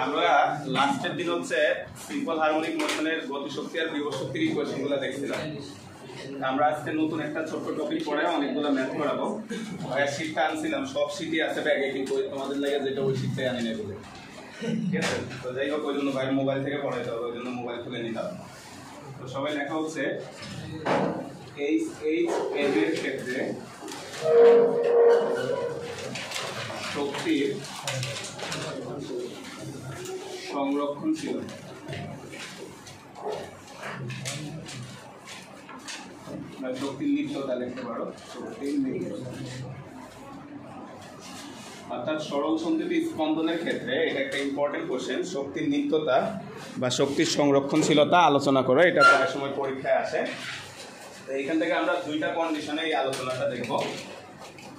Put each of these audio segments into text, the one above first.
আমরা লাস্টের দিন হচ্ছে সিম্পল হারমোনিক মোশনের গতিশক্তি আর বিভবশক্তির ইকুয়েশনগুলো দেখছিলাম। আমরা আজকে নতুন একটা ছোট্ট টপিক পড়ে অনেকগুলো ম্যাথ করাবো। শীটটা আনছিলাম, সব শীটই আছে ব্যাগে, কিন্তু তোমাদের লাগে যেটা ওই শীটটাই আনি না বলে, ঠিক আছে? তো যাই হোক, ওই জন্য ভাইয়ের মোবাইল থেকে পড়াইতে হবে, ওই জন্য মোবাইল খুলে নিলাম। তো সবাই লেখা হচ্ছে এইচ এম এর ক্ষেত্রে শক্তির সংরক্ষণশীলতা বা শক্তির নিত্যতা লিখতে পারো, শক্তির নিত্যতা। অর্থাৎ সরল সঞ্চিত স্পন্দনের ক্ষেত্রে এটা একটা ইম্পর্টেন্ট কোশ্চেন, শক্তির নিত্যতা বা শক্তির সংরক্ষণশীলতা আলোচনা করো। এটা প্রায় সময় পরীক্ষায় আসে। তো এইখান থেকে আমরা দুইটা কন্ডিশনে এই আলোচনাটা দেখব।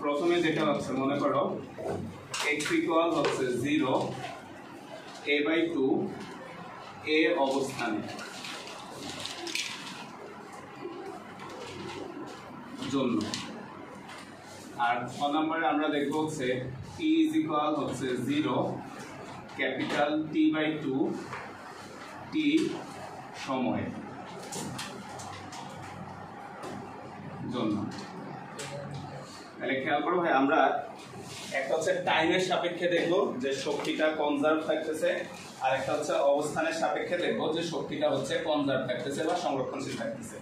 প্রথমে যেটা হচ্ছে, মনে করো x ইকুয়াল হচ্ছে 0 a/2 এ অবস্থানে জন্য। আর 6 নম্বরে আমরা দেখব হচ্ছে t ইজ ইকুয়াল হচ্ছে 0 ক্যাপিটাল T/2 t সময়ে জন্য। তাহলে খেয়াল করো ভাই, আমরা একটা হচ্ছে টাইমের সাপেক্ষে দেখবো যে শক্তিটা কনজার্ভ থাকতেছে, আর একটা হচ্ছে অবস্থানের সাপেক্ষে দেখবো যে শক্তিটা হচ্ছে কনজার্ভ থাকতেছে বা সংরক্ষণশীল থাকতেছে।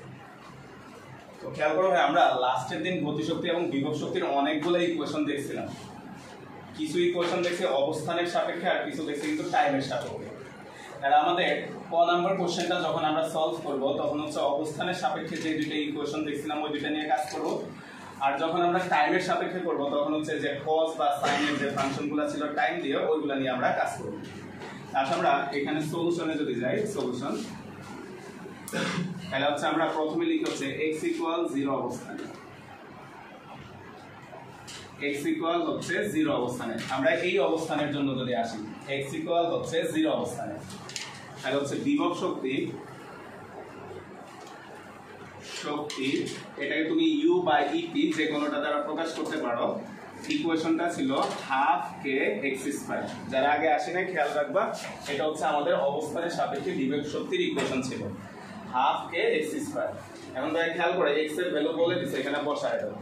তো খেয়াল করো ভাই, আমরা লাস্টের দিন গতিশক্তি এবং বিভব শক্তির অনেকগুলো ইকুয়েশন দেখছিলাম। কিছু ইকুয়েশন দেখছি অবস্থানের সাপেক্ষে, আর কিছু দেখছি কিন্তু টাইমের সাপেক্ষে। তাহলে আমাদের ক নাম্বার কোশ্চেনটা যখন আমরা সলভ করব, তখন হচ্ছে অবস্থানের সাপেক্ষে যে দুইটা ইকুয়েশন দেখছিলাম ওই দুইটা নিয়ে কাজ করব। আর যখন আমরা টাইমের সাপেক্ষে করব, তখন হচ্ছে যে কজ বা সাইনের যে ফাংশনগুলো ছিল টাইম দিয়ে, ওইগুলো নিয়ে আমরা কাজ করব। আচ্ছা, আমরা এখানে সলিউশনে যদি যাই, সলিউশন, তাহলে হচ্ছে আমরা প্রথমে লিখি হচ্ছে x ইকুয়াল 0 অবস্থানে। x ইকুয়াল হচ্ছে 0 অবস্থানে। আমরা এই অবস্থানের জন্য যদি আসি, x ইকুয়াল হচ্ছে 0 অবস্থানে, তাহলে হচ্ছে বিভব শক্তি, এটাকে তুমি u বাই EP যে কোনোটা দ্বারা প্রকাশ করতে পারো। ইকুয়েশনটা ছিল হাফ কে x স্কয়ার। যারা আগে আসে না খেয়াল রাখবা, এটা হচ্ছে আমাদের অবস্থানের সাপেক্ষে বিভব শক্তির ইকুয়েশন ছিল, হাফ কে x স্কয়ার। এখন তাই খেয়াল করে x এর ভ্যালু বলে দিছে, এখানে বসায় দাও।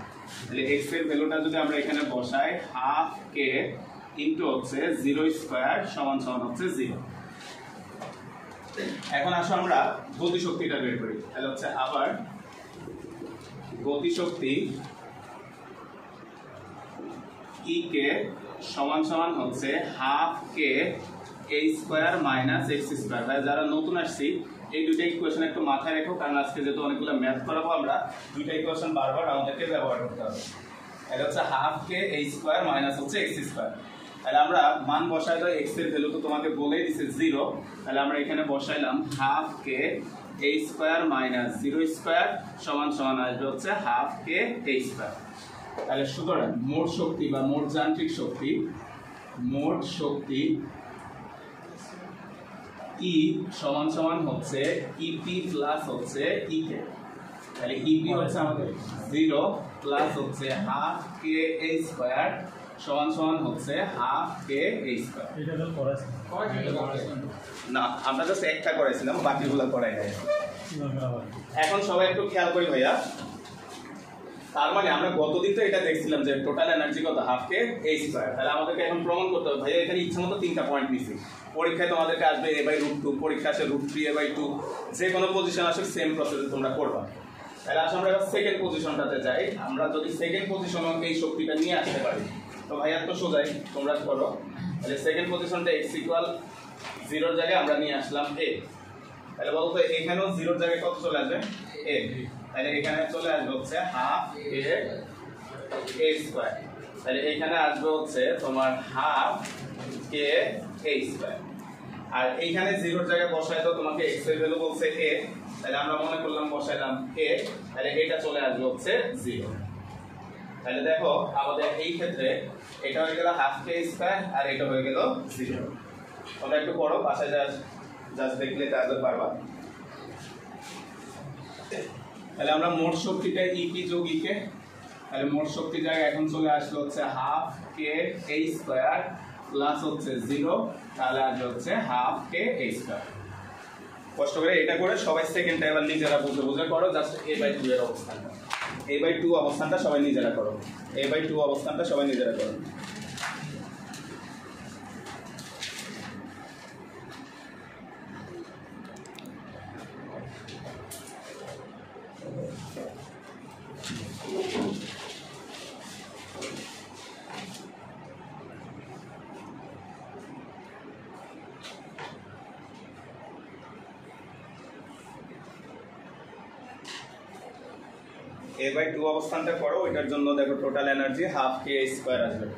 তাহলে x এর ভ্যালুটা যদি আমরা এখানে বসাই, হাফ কে ইনটু হচ্ছে 0 স্কয়ার সমান সমান হচ্ছে 0। এখন আসো আমরা গতিশক্তিটা বের করি। তাহলে হচ্ছে আবার গতিশক্তি E কে সমান সমান হচ্ছে half K a square minus x square. ভাই যারা নতুন আসছি, এই দুইটা ইকুয়েশন একটু মাথায় রেখো, কারণ আজকে যেহেতু অনেকগুলো ম্যাথ করাবো, আমরা দুইটা ইকুয়েশন বারবার আমাদেরকে ব্যবহার করতে হবে। এটা হচ্ছে half K a square minus হচ্ছে x স্কয়ার। তাহলে আমরা মান বসাই দাও, x এর ভ্যালু তো তোমাকে বলেই দিছে 0। তাহলে আমরা এখানে বসাইলাম half K a square minus 0 square সমান সমান আসবে হচ্ছে হাফ কে a স্কয়ার। তাহলে সুতরাং মোট শক্তি বা মোট যান্ত্রিক শক্তি, মোট শক্তি E সমান সমান হচ্ছে EP প্লাস হচ্ছে EK। তাহলে EP হচ্ছে আমাদের 0 প্লাস হচ্ছে হাফ কে a স্কয়ার সমান সমান হচ্ছে হাফ কে a স্কয়ার। এটা তো করেছেন না, আমরা জাস্ট একটা করেছিলাম, বাকিগুলো করাই নাই। এখন সবাই একটু খেয়াল করি ভাইয়া, তার মানে আমরা গতদিন তো এটা দেখছিলাম যে টোটাল এনার্জি কত, হাফ কে a স্কয়ার। তাহলে আমাদেরকে এখন প্রমাণ করতে হবে। ভাইয়া এখানে ইচ্ছা মতো 3টা পয়েন্ট নিছি, পরীক্ষায় তোমাদেরকে আসবে a/√2, পরীক্ষা আসে √3a/2, যে কোনো পজিশন আসে সেম প্রসেসে তোমরা করবা। তাহলে আসলে আমরা সেকেন্ড পজিশনটাতে যাই। আমরা যদি সেকেন্ড পজিশনে এই শক্তিটা নিয়ে আসতে পারি, তো ভাইয়া তো সোজাই তোমরা করো। তাহলে সেকেন্ড পজিশনটা x ইকুয়াল 0 এর জায়গায় আমরা নিয়ে আসলাম a। তাহলে বলতো এখানেও 0 এর জায়গায় কত চলে আসবে, a। তাহলে এখানে চলে আসবে হচ্ছে হাফ কে a স্কয়ার। তাহলে এখানে আসবে হচ্ছে তোমার হাফ কে a স্কয়ার। আর এইখানে 0 এর জায়গায় বসাই দাও, তোমাকে x এর ভ্যালু বলছে a, তাহলে আমরা মনে করলাম বসাইলাম a, তাহলে এটা চলে আসবে হচ্ছে 0। তাহলে দেখো আমাদের এই ক্ষেত্রে এটা হয়ে গেল হাফ কে স্কয়ার আর এটা হয়ে গেল 0। তোমরা একটু পড়ো, বাসায় জাস্ট দেখলে তাহলে পারবা। তাহলে আমরা মোট শক্তিটা ইপি যোগ ইকে, তাহলে মোট শক্তি জায়গায় এখন চলে আসলো হচ্ছে হাফ কে এ স্কোয়ার প্লাস হচ্ছে 0, তাহলে আসবে হচ্ছে হাফ কে এ স্কোয়ার। কষ্ট করে এটা করে সবাই সেকেন্ডটা এবার নিজেরা বুঝে বুঝে করো, জাস্ট a/2 এর অবস্থানটা, a/2 অবস্থানটা সবাই নিজেরা করো, a/2 অবস্থানটা সবাই নিজেরা করো। a/2 অবস্থানটা করো, এটার জন্য দেখো টোটাল এনার্জি হাফ কে স্কয়ার আসবে।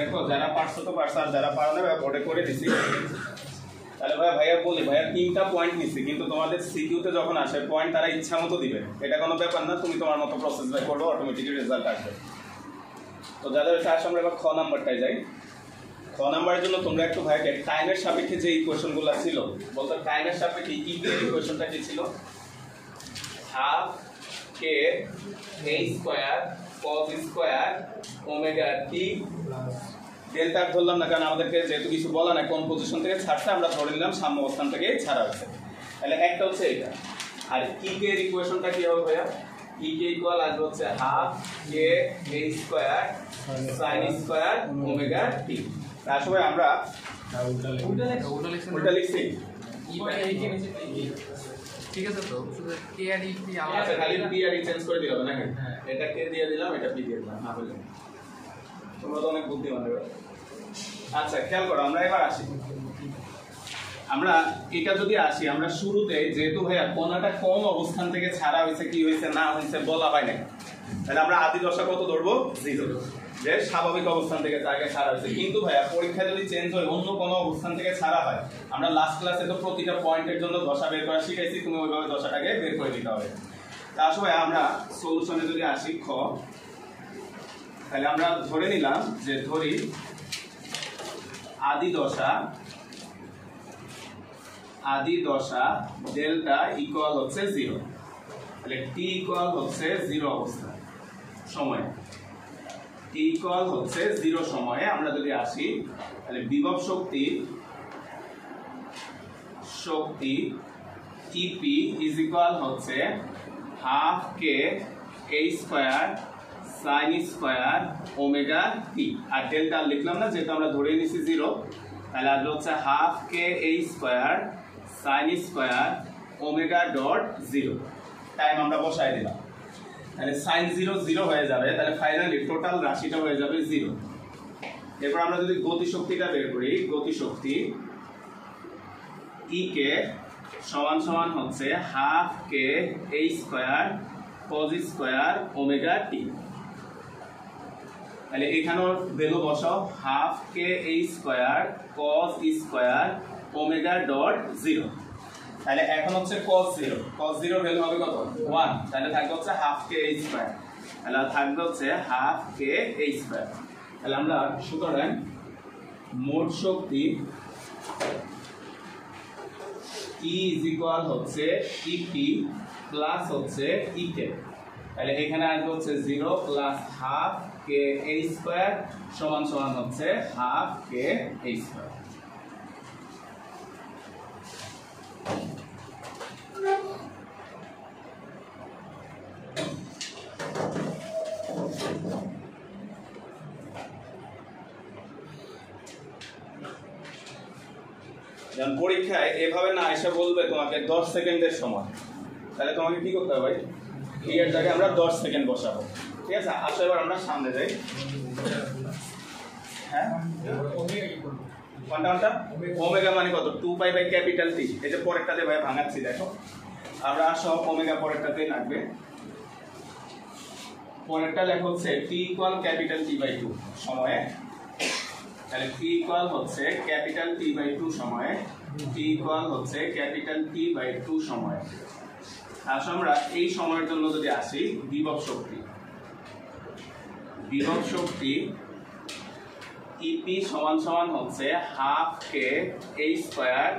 দেখো যারা পারছো তো পারছো, আর যারা পারো না বোর্ডে করে দিছি। তাহলে ভাইয়া বলি, ভাইয়া 3টা পয়েন্ট নিচ্ছি, কিন্তু তোমাদের সিকিউতে যখন আসে পয়েন্ট তারা ইচ্ছা মতো দিবে, এটা কোনো ব্যাপার না, তুমি তোমার মতো প্রসেস বাই করবে, অটোমেটিকলি রেজাল্ট আসবে। তো যাদের আসে আমরা এবার খ নাম্বারটায় যাই। খ নাম্বারের জন্য তোমরা একটু ভাইকে টাইমের সাপেক্ষে যে ইকুয়েশনগুলো ছিল, বলতো টাইমের সাপেক্ষে ইকুয়েশনটা কি ছিল? হাফ কে a square cos square omega t delta ধরলাম না, কারণ আমাদেরকে যেহেতু কিছু বলা নাই কোন পজিশন থেকে ছাড়ছে, আমরা ধরে নিলাম সাম্য অবস্থান থেকে ছাড়া হয়েছে। তাহলে একটা হচ্ছে এটা, আর ই কে এর ইকুয়েশনটা কি হবে ভাইয়া? ই কে ইকুয়াল আসবে হচ্ছে হাফ কে a square sin square omega t. আসলে আমরা উল্টা লিখছি, ঠিক আছে। তো শুধু কে আর ই কি আলাদা, আচ্ছা খালি পি আর ই চেঞ্জ করে দিলাম নাকি? এটা কে দিয়ে দিলাম, এটা পি দিয়ে দিলাম, হ্যাঁ হলো। তোমরা তো অনেক বুদ্ধিমান হবে। আচ্ছা খেয়াল করো, আমরা এবার আসি, আমরা এটা যদি আসি, আমরা শুরুতে যেহেতু ভাইয়া কোণাটা কম অবস্থান থেকে ছাড়া হয়েছে, কি হয়েছে না হয়েছে বলা হয় না, তাহলে আমরা আদি দশা কত ধরবো? 0, যে স্বাভাবিক অবস্থান থেকে আগে ছাড়া হয়েছে। কিন্তু ভাইয়া পরীক্ষা যদি চেঞ্জ হয়, অন্য কোনো অবস্থান থেকে ছাড়া হয়, আমরা লাস্ট ক্লাসে তো প্রতিটা পয়েন্টের জন্য দশা বের করা শিখাইছি, তুমি ওইভাবে দশাটাকে বের করে দিতে হবে। তা আসলে আমরা সলিউশনে যদি আসি খ, তাহলে আমরা ধরে নিলাম যে ধরি আদি দশা ডেল্টা ইকুয়াল হচ্ছে 0, তাহলে টি ইকুয়াল হচ্ছে 0 অবস্থা সময়, টি ইকুয়াল হচ্ছে 0 সময়ে আমরা যদি আসি, তাহলে বিভব শক্তি ইপি ইজ ইকুয়াল হচ্ছে হাফ কে a square sin square omega t, R delta লিখলাম না যেহেতু আমরা ধরে নিছি 0, তাহলে আসলে হচ্ছে হাফ কে a square sin square omega dot 0। Time আমরা বসাই দিলাম, তাহলে sin 0 0 হয়ে যাবে, তাহলে ফাইনালি টোটাল রাশিটা হয়ে যাবে 0। এরপর আমরা যদি গতিশক্তিটা বের করি, গতিশক্তি ই কে সমান সমান হচ্ছে হাফ কে a square cos square omega t. তাহলে এখানেও ভ্যালু বসাও হাফ কে এই square cos square omega dot 0। তাহলে এখন হচ্ছে cos 0 ভ্যালু হবে কত 1, তাহলে থাকবে হচ্ছে হাফ কে এই স্কয়ার, তাহলে থাকবে হচ্ছে হাফ কে এই স্কয়ার। তাহলে আমরা সুতরাং মোট শক্তি E is equal হচ্ছে EP প্লাস হচ্ছে EK, তাহলে এখানে আসবে হচ্ছে 0 প্লাস হাফ কে এই স্কয়ার সমান সমান হচ্ছে হাফ কে এই স্কয়ার। যেমন পরীক্ষায় এভাবে না এসে বলবে তোমাকে 10 সেকেন্ডের সময়, তাহলে তোমাকে কি করতে হবে ভাই, এর জায়গায় আমরা 10 সেকেন্ড বসাবো, ঠিক আছে? আসো এবার আমরা সামনে যাই। হ্যাঁ কোনটা ওমেগা মানে কত 2 পাই বাই ক্যাপিটাল টি, এই যে পরেরটাতে ভাই ভাঙাচ্ছি দেখো, আমরা আসো ওমেগা পরেরটাতে লাগবে, পরেরটা লেখা হচ্ছে t equal capital T by 2 সময়ে, তাহলে t ইকুয়াল হচ্ছে ক্যাপিটাল টি বাই 2 সময়ে, t ইকুয়াল হচ্ছে ক্যাপিটাল টি বাই 2 সময়ে। আসলে আমরা এই সময়ের জন্য যদি আসি বিভব শক্তি EP সমান সমান হচ্ছে হাফ কে এই square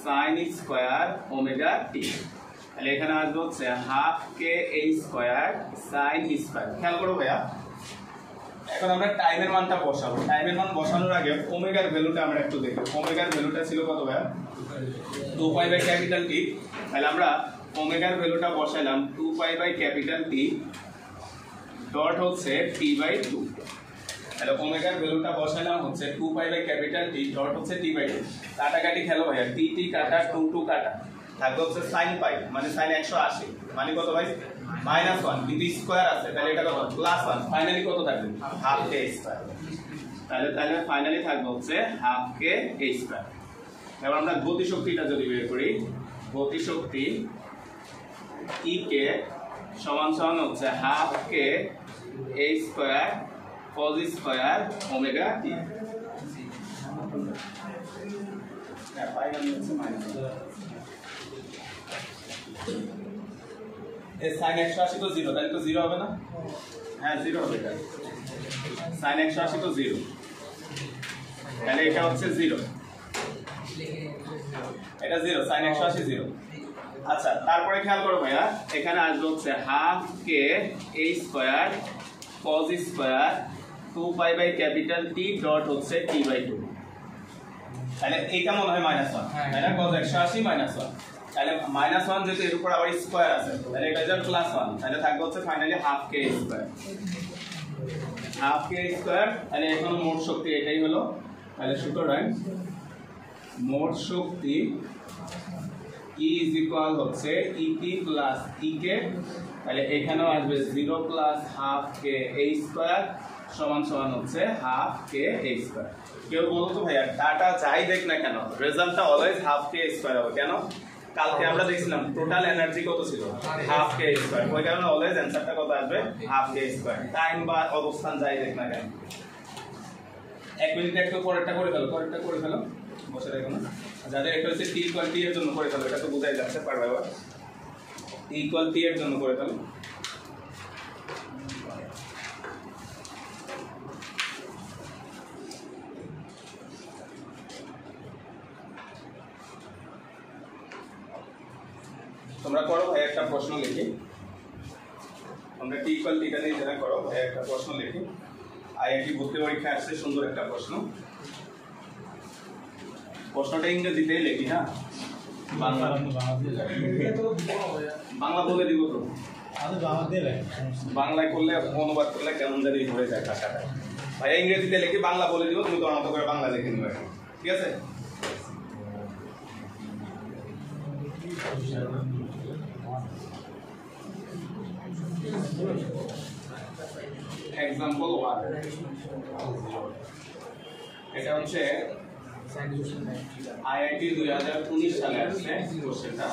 sine square omega t, তাহলে এখানে আসবে হচ্ছে হাফ কে এই স্কয়ার সাইন স্কয়ার। খেয়াল করো ভাইয়া, এখন আমরা টাইমের মানটা বসাবো, টাইমের মান বসানোর আগে ওমেগার ভ্যালুটা আমরা একটু দেখি। ওমেগার ভ্যালুটা ছিল কত ভাইয়া 2 পাই বাই ক্যাপিটাল টি, তাহলে আমরা ওমেগার ভ্যালুটা বসাইলাম 2 pi by capital T dot হচ্ছে টি বাই 2, তাহলে ওমেগার ভ্যালুটা বসাইলাম হচ্ছে 2 pi by capital T dot হচ্ছে টি বাই 2, কাটাকাটি খেলো ভাইয়া, টি টি কাটা 2 2 কাটা থাকবে হচ্ছে সাইন পাই মানে সাইন 180 মানে কত ভাই -1, কিন্তু স্কয়ার আছে তাহলে এটা কত +1, ফাইনালি কত থাকবে হাফ কে স্কয়ার, তাহলে ফাইনালি থাকবে হচ্ছে হাফ কে স্কয়ার। এবার আমরা গতিশক্তিটা যদি বের করি, গতিশক্তি E কে সমান সমান হচ্ছে হাফ কে এই square cos square omega t, sign 180 তো 0, তাহলে তো 0 হবে না? হ্যাঁ 0 হবে, এটা সাইন 180 তো 0, তাহলে এটা হচ্ছে 0, এটা 0 সাইন 180 0। আচ্ছা তারপরে খেয়াল করো ভাইয়া, এখানে আসবে হচ্ছে হাফ কে এই square cos square 2 pi by capital T dot হচ্ছে টি বাই 2, তাহলে এইটা মনে হয় -1, তাই না? cos 180 -1, তাহলে -1 যেহেতু এর উপর আবার স্কয়ার আছে তাহলে এটা যাবে +1, তাহলে থাকবে হচ্ছে ফাইনালি হাফ কে স্কয়ার, হাফ কে স্কয়ার। তাহলে এখন মোট শক্তি এটাই হলো, তাহলে সুতরাং মোট শক্তি E is equal হচ্ছে EP প্লাস EK, তাহলে এখানেও আসবে 0 প্লাস হাফ কে এই স্কয়ার সমান সমান হচ্ছে হাফ কে এই স্কয়ার। কেউ বলতো ভাইয়া ডাটা যাই দেখ না কেন রেজাল্টটা অলওয়েজ হাফ কে স্কয়ার হবে কেন? কালকে আমরা দেখছিলাম টোটাল এনার্জি কত ছিল হাফ কে স্কয়ার, ওই কারণে অলওয়েজ অ্যানসারটা কত আসবে হাফ কে স্কয়ার, টাইম বা অবস্থান যাই দেখ না কেন। 1 মিনিট একটু পরেরটা করে ফেলো বসে রাখো না, যাদের এটা হচ্ছে টি ইকুয়াল টি এর জন্য করে ফেলো, এটা তো বোঝাই যাচ্ছে পারবে আবার টি ইকুয়াল টি এর জন্য করে ফেলো। তোমরা করো ভাই একটা প্রশ্ন লিখি, তোমরা টি ইকুয়াল টিটা নিয়ে যেটা করো ভাই একটা প্রশ্ন লিখি, আইআইটি ভর্তি পরীক্ষা আসছে সুন্দর একটা প্রশ্ন, প্রশ্নটা ইংরেজিতে লিখি, হ্যাঁ বাংলা বলে দিব তো, বাংলায় করলে অনুবাদ করলে কেমন জানি ধরে যায় ভাষাটা, ভাইয়া ইংরেজিতে লিখি বাংলা বলে দিব, তুমি তোমার মতো করে বাংলা লিখে নিবে, ঠিক আছে? এক্সাম্পল 1, এটা হচ্ছে আইআইটি 2019 সালে আসছে কোশ্চেনটা।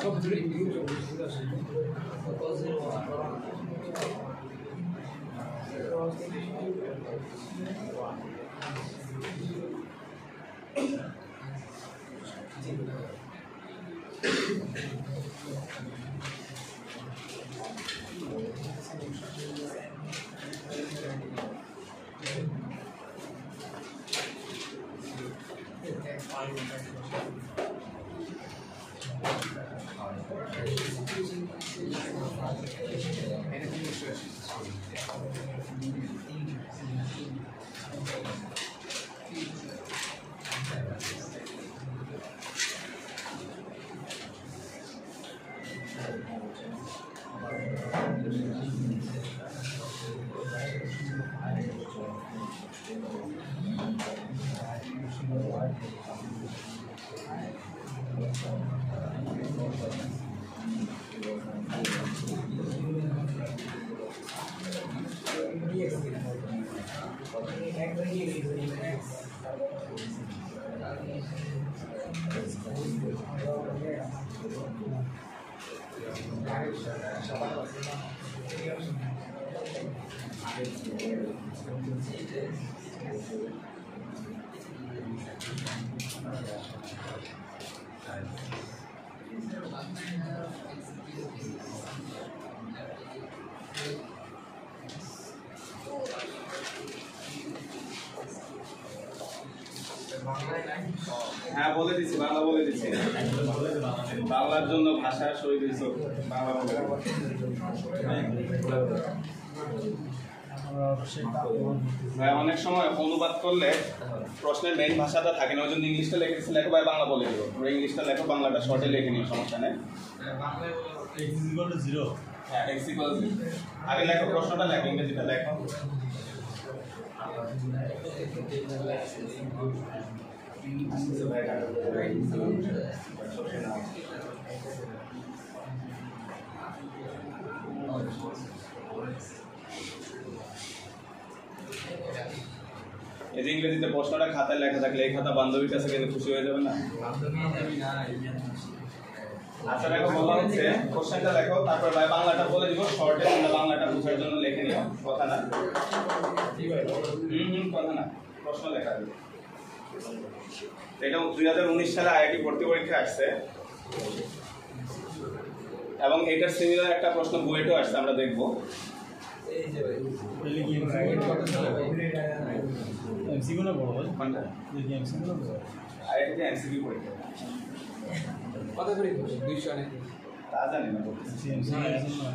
হ্যাঁ বলে দিচ্ছি, বাংলা বলে দিচ্ছি। বাংলার জন্য ভাষা শহীদ হয়েছে, বাংলা বলে। অনেক সময় অনুবাদ করলে প্রশ্নের মেইন ভাষাটা থাকে না, ওই জন্য ইংলিশটা লিখেছি, লেখো ভাই বাংলা বলে দিব, ইংলিশটা লেখো, বাংলাটা শর্টে লিখে নিও, সমস্যা নেই। হ্যাঁ x = 0 আগে লেখো, প্রশ্নটা লেখো, ইংরেজিটা লেখো। এই যে ইংরেজিতে প্রশ্নটা খাতায় লেখা থাকলে এই খাতা বান্ধবীর কাছে গেলে খুশি হয়ে যাবে না? আচ্ছা দেখো, বলা হচ্ছে কোশ্চেনটা লেখো, তারপর ভাই বাংলাটা বলে দিব শর্টে, তোমরা বাংলাটা বোঝার জন্য লিখে নিও, কথা না? কথা না, প্রশ্ন লেখা দিবে। এটা 2019 সালে আইআইটি ভর্তি পরীক্ষা আসছে এবং এটার সিমিলার একটা প্রশ্ন বুয়েটও আসছে, আমরা দেখবো। তা জানি না,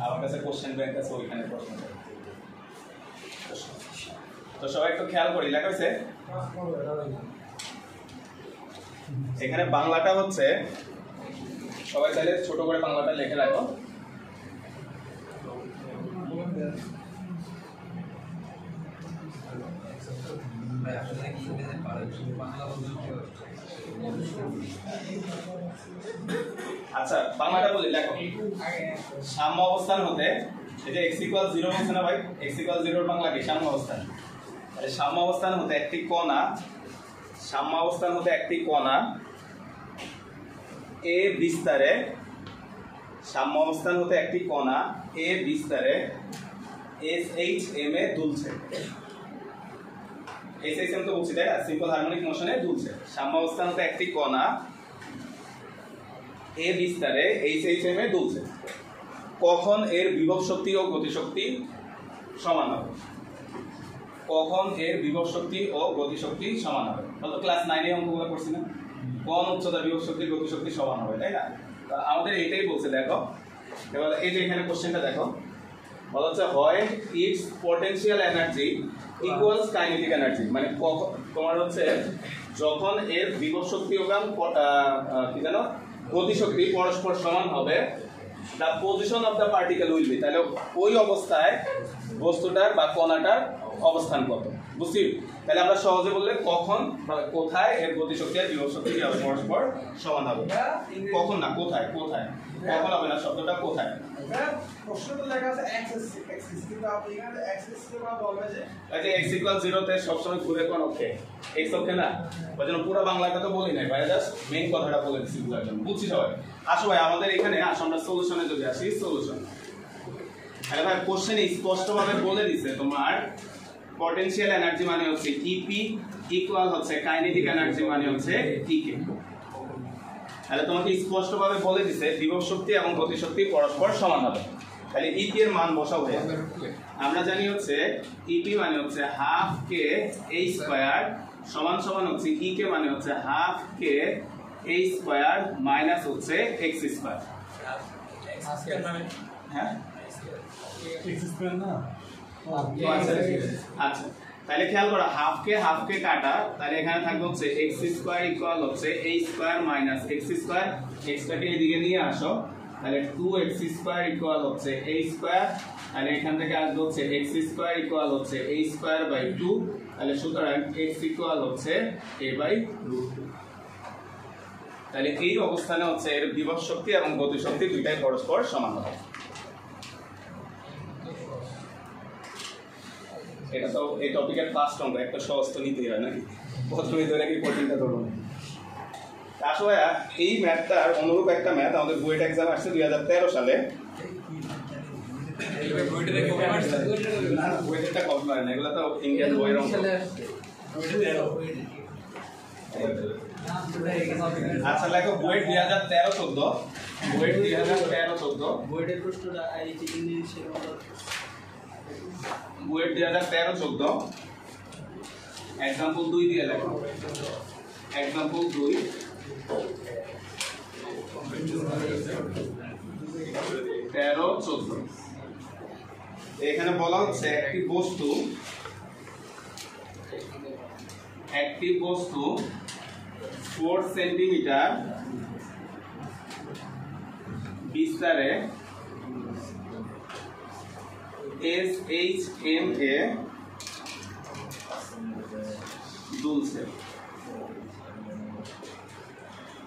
আমার কাছে কোশ্চেন ব্যাংক আছে, ওইখানে প্রশ্ন। তো সবাই একটু খেয়াল করি, লেখা হয়েছে এখানে বাংলাটা হচ্ছে, সবাই চাইলে ছোট করে বাংলাটা লিখে রাখো। আচ্ছা বাংলাটা বলি, লেখো। সাম্য অবস্থান হতে, এই যে x = 0 বলছে না ভাই, x = 0 এর বাংলা কি? সাম্য অবস্থান। তাহলে সাম্য অবস্থান হতে একটি কণা, সাম্য অবস্থান হতে একটি কণা a বিস্তারে, সাম্য অবস্থান হতে একটি কণা a বিস্তারে SHM এ দুলছে। SHM তো বলছি তাই না, সিম্পল হারমোনিক মোশনে দুলছে। সাম্য অবস্থান হতে একটি কণা a বিস্তারে SHM এ দুলছে, কখন এর বিভব শক্তি ও গতিশক্তি সমান হবে? কখন এর বিভব শক্তি ও গতিশক্তি সমান হবে? তো ক্লাস 9 এ অঙ্কগুলো করছি না, কোন উচ্চতা বিভব শক্তি গতিশক্তি সমান হবে, তাই না? আমাদের এইটাই বলছে। দেখো এবার এই যে এখানে কোশ্চেনটা দেখো, বলা হচ্ছে হয় it's potential energy equals kinetic energy, মানে তোমার হচ্ছে যখন এর বিভব শক্তি ও কি জানো গতিশক্তি পরস্পর সমান হবে, the position of the particle will be, তাহলে ওই অবস্থায় বস্তুটার বা কণাটার অবস্থান কত, বুঝছি? তাহলে আমরা সহজে বললে কখন বা কোথায় এর গতিশক্তি আর বিভব শক্তি হবে পরস্পর সমান হবে। কখন না, কোথায়, কোথায়, কখন হবে না, শব্দটা কোথায়। প্রশ্ন তো লেখা আছে এক্সিস, কিন্তু আপনি এখানে এক্সিস কে বলবে যে x = 0 তে সবসময় ঘুরে কোন অক্ষে? x অক্ষে না, ওই জন্য পুরো বাংলাটা তো বলি নাই ভাই, জাস্ট মেইন কথাটা বলে দিচ্ছি বুঝার জন্য, বুঝছি সবাই? আসো ভাই আমাদের এখানে আসো, আমরা সলিউশনে যদি আসি, সলিউশন। তাহলে ভাই কোশ্চেনে স্পষ্টভাবে বলে দিছে তোমার পটেনশিয়াল এনার্জি মানে হচ্ছে ইপি ইকুয়াল হচ্ছে কাইনেটিক এনার্জি মানে হচ্ছে ইকে। তাহলে তোমাকে স্পষ্টভাবে বলে দিছে বিভব শক্তি এবং গতি শক্তি পরস্পর সমান হবে। তাহলে ইপি এর মান বসাবো। আমরা জানি হচ্ছে ইপি মানে হচ্ছে হাফ কে এ স্কয়ার সমান সমান হচ্ছে ইকে মানে হচ্ছে হাফ কে এ স্কয়ার মাইনাস হচ্ছে এক্স স্কয়ার। হ্যাঁ এক্স স্কয়ার না। আচ্ছা তাহলে খেয়াল করো হাফ কে কাটা, তাহলে এখানে থাকবে হচ্ছে এক্স স্কয়ার ইকুয়াল হচ্ছে এ স্কয়ার মাইনাস এক্স স্কয়ার, এক্সটাকে এদিকে নিয়ে আসো, তাহলে 2x স্কয়ার ইকুয়াল হচ্ছে a স্কয়ার, তাহলে এখান থেকে আসবে হচ্ছে x স্কয়ার ইকুয়াল হচ্ছে a স্কয়ার বাই 2, তাহলে সুতরাং x ইকুয়াল হচ্ছে a বাই √2। তাহলে এই অবস্থানে হচ্ছে এর বিভব শক্তি এবং গতি শক্তি দুইটাই পরস্পর সমান হবে। এটা তো এই টপিকের ফার্স্ট অঙ্ক, একটা সহজ তো নিতেই হয় নাকি, প্রথমে ধরে নাকি কঠিনটা ধরুন। আসলে এই ম্যাথটার অনুরূপ একটা ম্যাথ আমাদের বুয়েট এক্সাম আসছে 2013 সালে। বুয়েটটা কপি করে না, এগুলো তো ইন্ডিয়ান বইয়ের অঙ্ক। আচ্ছা লেখো বুয়েট 2013-14, বুয়েট 2013-14, বুয়েটের প্রশ্নটা এই যে ইংলিশের বুয়েট 2013-14 एग्जांपल 2 দিয়ে লেখো। एग्जांपल 2 13-14 এখানে বলা হচ্ছে একটি বস্তু 4 সেন্টিমিটার বিস্তারে SHM এ দুলছে।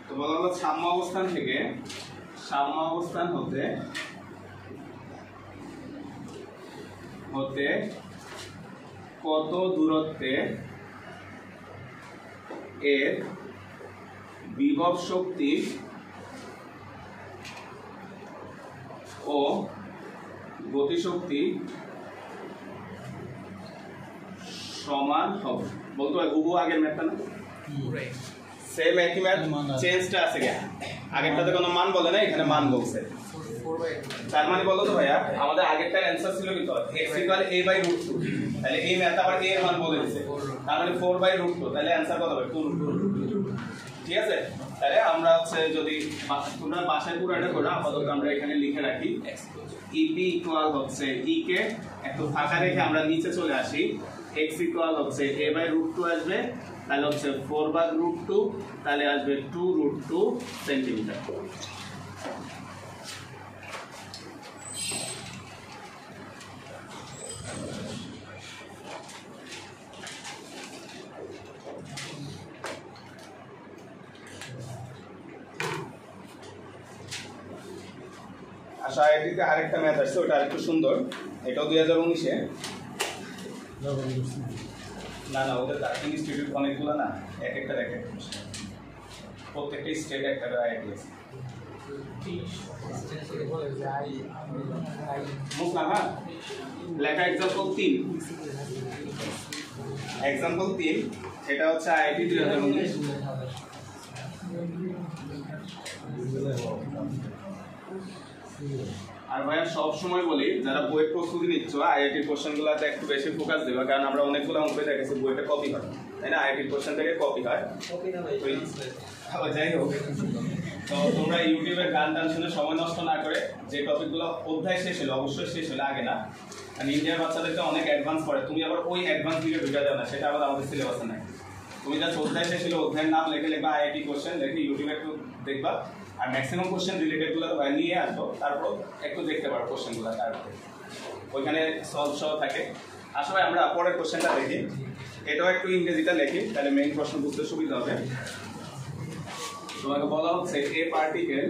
তো বলা হলো সাম্য অবস্থান হতে কত দূরত্বে এর বিভব শক্তি ও গতিশক্তি সমান হবে। বলতে হয় হুবহু আগের ম্যাথটা না, সেম একই ম্যাথ, চেঞ্জটা আছে কেন? আগেরটাতে কোনো মান বলে না, এখানে মান বলছে। তার মানে বলো তো ভাইয়া আমাদের আগেরটার অ্যানসার ছিল কি, x ইকুয়াল a বাই √2, তাহলে এই ম্যাথ আবার a এর মান বলে দিয়েছে, তার মানে 4 বাই √2, তাহলে অ্যানসার কত হবে 2√2। ঠিক আছে, তাহলে আমরা হচ্ছে যদি তোমরা বাসায় পুরোটা করো, আপাতত আমরা এখানে লিখে রাখি ইপি ইকুয়াল হচ্ছে ই কে, একটু ফাঁকা রেখে আমরা নিচে চলে আসি, x ইকুয়াল হচ্ছে a বাই √2 আসবে, তাহলে হচ্ছে 4 ভাগ √2, তাহলে আসবে 2√2 সেন্টিমিটার। আচ্ছা আইআইটিতে আরেকটা ম্যাথ আসছে, ওটা আরেকটু সুন্দর, এটাও 2019-এ। না ওদের কাটিং ইনস্টিটিউট অনেকগুলো না, এক একটা প্রত্যেকটা স্টেটে একটা আইআইটি আছে। হ্যাঁ লেখা এক্সাম্পল 3 এটা হচ্ছে আইআইটি 2019। আর ভাইয়া সব সময় বলি যারা বইয়ের প্রস্তুতি নিচ্ছ আইআইটির কোশ্চেনগুলোতে একটু বেশি ফোকাস দেবে, কারণ আমরা অনেকগুলো অঙ্ক দেখেছি বইটা কপি হয়, তাই না? আইআইটির কোশ্চেন থেকে কপি হয়। যাই হোক, তো তোমরা ইউটিউবে গান টান শুনে সময় নষ্ট না করে যে টপিকগুলো অধ্যায় শেষ হলো, অবশ্যই শেষ হলে আগে না, কারণ ইন্ডিয়ার বাচ্চাদেরকে অনেক অ্যাডভান্স পড়ে, তুমি আবার ওই অ্যাডভান্স দিকে ঢুকে যাও না, সেটা আবার আমাদের সিলেবাসে নাই। তুমি জাস্ট অধ্যায় শেষ হলো অধ্যায়ের নাম লিখে আইআইটি কোশ্চেন লিখে ইউটিউবে একটু দেখবা, আর ম্যাক্সিমাম কোশ্চেন রিলেটেড গুলো নিয়ে আসবো, তারপর একটু দেখতে পারো কোশ্চেনগুলো, তারপরে ওইখানে সলভ সহ থাকে। আসলে আমরা পরের কোশ্চেনটা দেখি, এটাও একটু ইংরেজিটা লিখি, তাহলে মেইন প্রশ্ন বুঝতে সুবিধা হবে। তোমাকে বলা হচ্ছে এ পার্টিকেল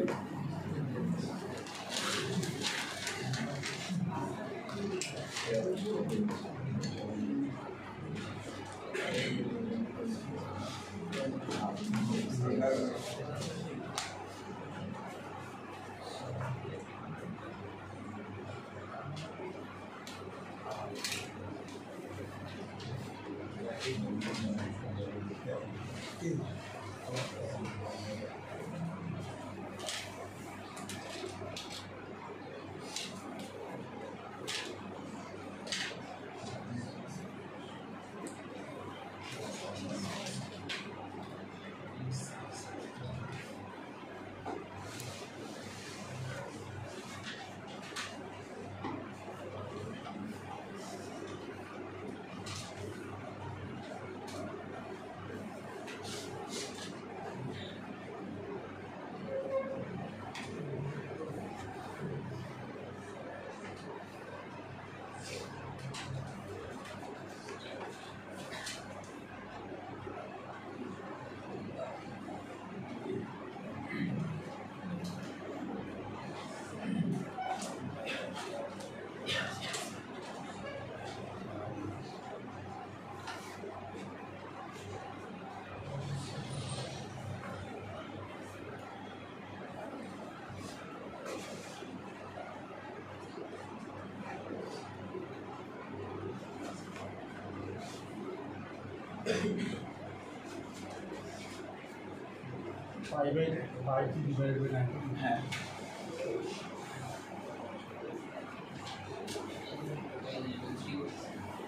হ্যাঁ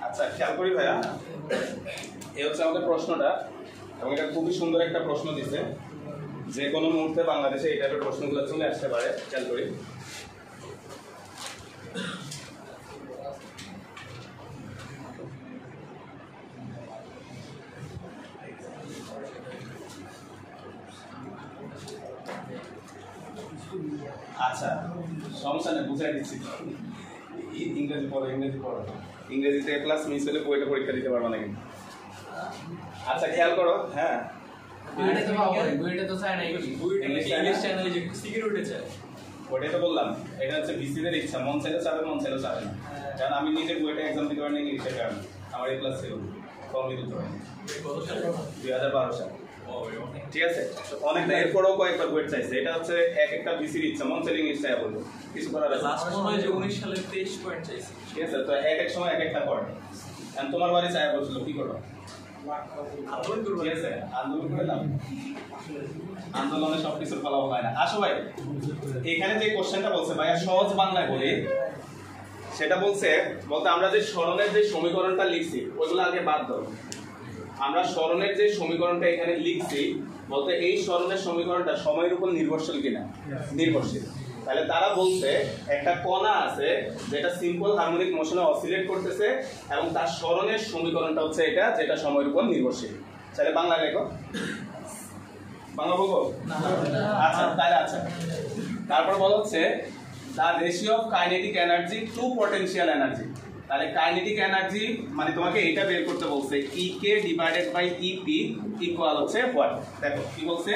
আচ্ছা খেয়াল করি ভাইয়া, এই হচ্ছে আমাদের প্রশ্নটা এবং এটা খুবই সুন্দর একটা প্রশ্ন দিছে। যে কোনো মুহূর্তে বাংলাদেশে এই টাইপের প্রশ্নগুলো চলে আসতে পারে, খেয়াল করি। আচ্ছা সমস্যা নেই, বুঝাই দিচ্ছি। ইংরেজি পড়ো, ইংরেজিতে ক্লাস মিস হলে বইটা পরীক্ষা দিতে পারবা না কিন্তু। আচ্ছা খেয়াল করো, হ্যাঁ ওটাই তো বললাম, এটা হচ্ছে ভিসিদের ইচ্ছা, মন চাইলে চাবে, মন চাইলে চাবে না। কারণ আমি নিজের বইটা এক্সাম দিতে পারিনি ইংলিশের কারণে, আমার এই ক্লাস ছিল কমই দিতে পারিনি 2012 সাল। ঠিক আছে, অনেক না, এরপরেও কয়েকবার বই চাইছে। এটা হচ্ছে এক একটা ভিসির ইচ্ছা, মন চাইলে ইংলিশ চাই বলবো, কিছু করার আছে। 19 সালে 23 পয়েন্ট চাইছে। ঠিক আছে, তো এক এক সময় এক একটা করে। তোমার বাড়ি চাই বলছিল, কি করো? আন্দোলন করবো। ঠিক আছে, আন্দোলন করে দাম, আন্দোলনে সবকিছুর ফলাফল হয় না। আসো ভাই, এখানে যে কোশ্চেনটা বলছে ভাইয়া সহজ বাংলায় বলি, সেটা বলতে আমরা যে সরণের যে সমীকরণটা লিখছি ওইগুলো আগে বাদ দাও। আমরা সরণের যে সমীকরণটা এখানে লিখছি বলতে এই সরণের সমীকরণটা সময়ের উপর নির্ভরশীল কিনা? নির্ভরশীল। তাহলে তারা বলছে একটা কণা আছে যেটা সিম্পল হারমোনিক মোশনে অসিলেট করতেছে এবং তার সরণের সমীকরণটা হচ্ছে এটা, যেটা সময়ের উপর নির্ভরশীল। তাহলে বাংলা লেখো, বাংলা বলবো? আচ্ছা তাহলে আচ্ছা, তারপর বলা হচ্ছে the ratio of kinetic energy to potential energy. তাহলে কাইনেটিক এনার্জি মানে তোমাকে এটা বের করতে বলছে, EK divided by EP equal হচ্ছে হোয়াট? দেখো কি বলছে,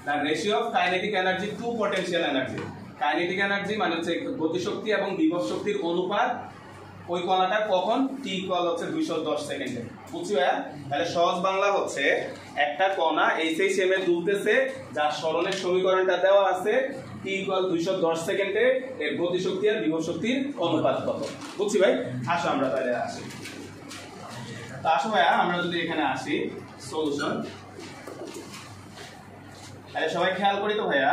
the ratio of kinetic energy to potential energy. Kinetic energy মানে হচ্ছে গতিশক্তি এবং বিভব শক্তির অনুপাত ওই কণাটা কখন? T ইকুয়াল হচ্ছে 210 সেকেন্ডে। বুঝছি ভাইয়া? তাহলে সহজ বাংলা হচ্ছে একটা কণা HM এ দুলতেছে, যার সরণের সমীকরণটা দেওয়া আছে T ইকুয়াল 210 সেকেন্ডে, এর গতিশক্তি আর বিভব শক্তির অনুপাত কত? বুঝছি ভাই? আসো আমরা তাহলে আসি। তো আসো ভাইয়া, আমরা যদি এখানে আসি সলিউশন, তাহলে সবাই খেয়াল করি তো ভাইয়া,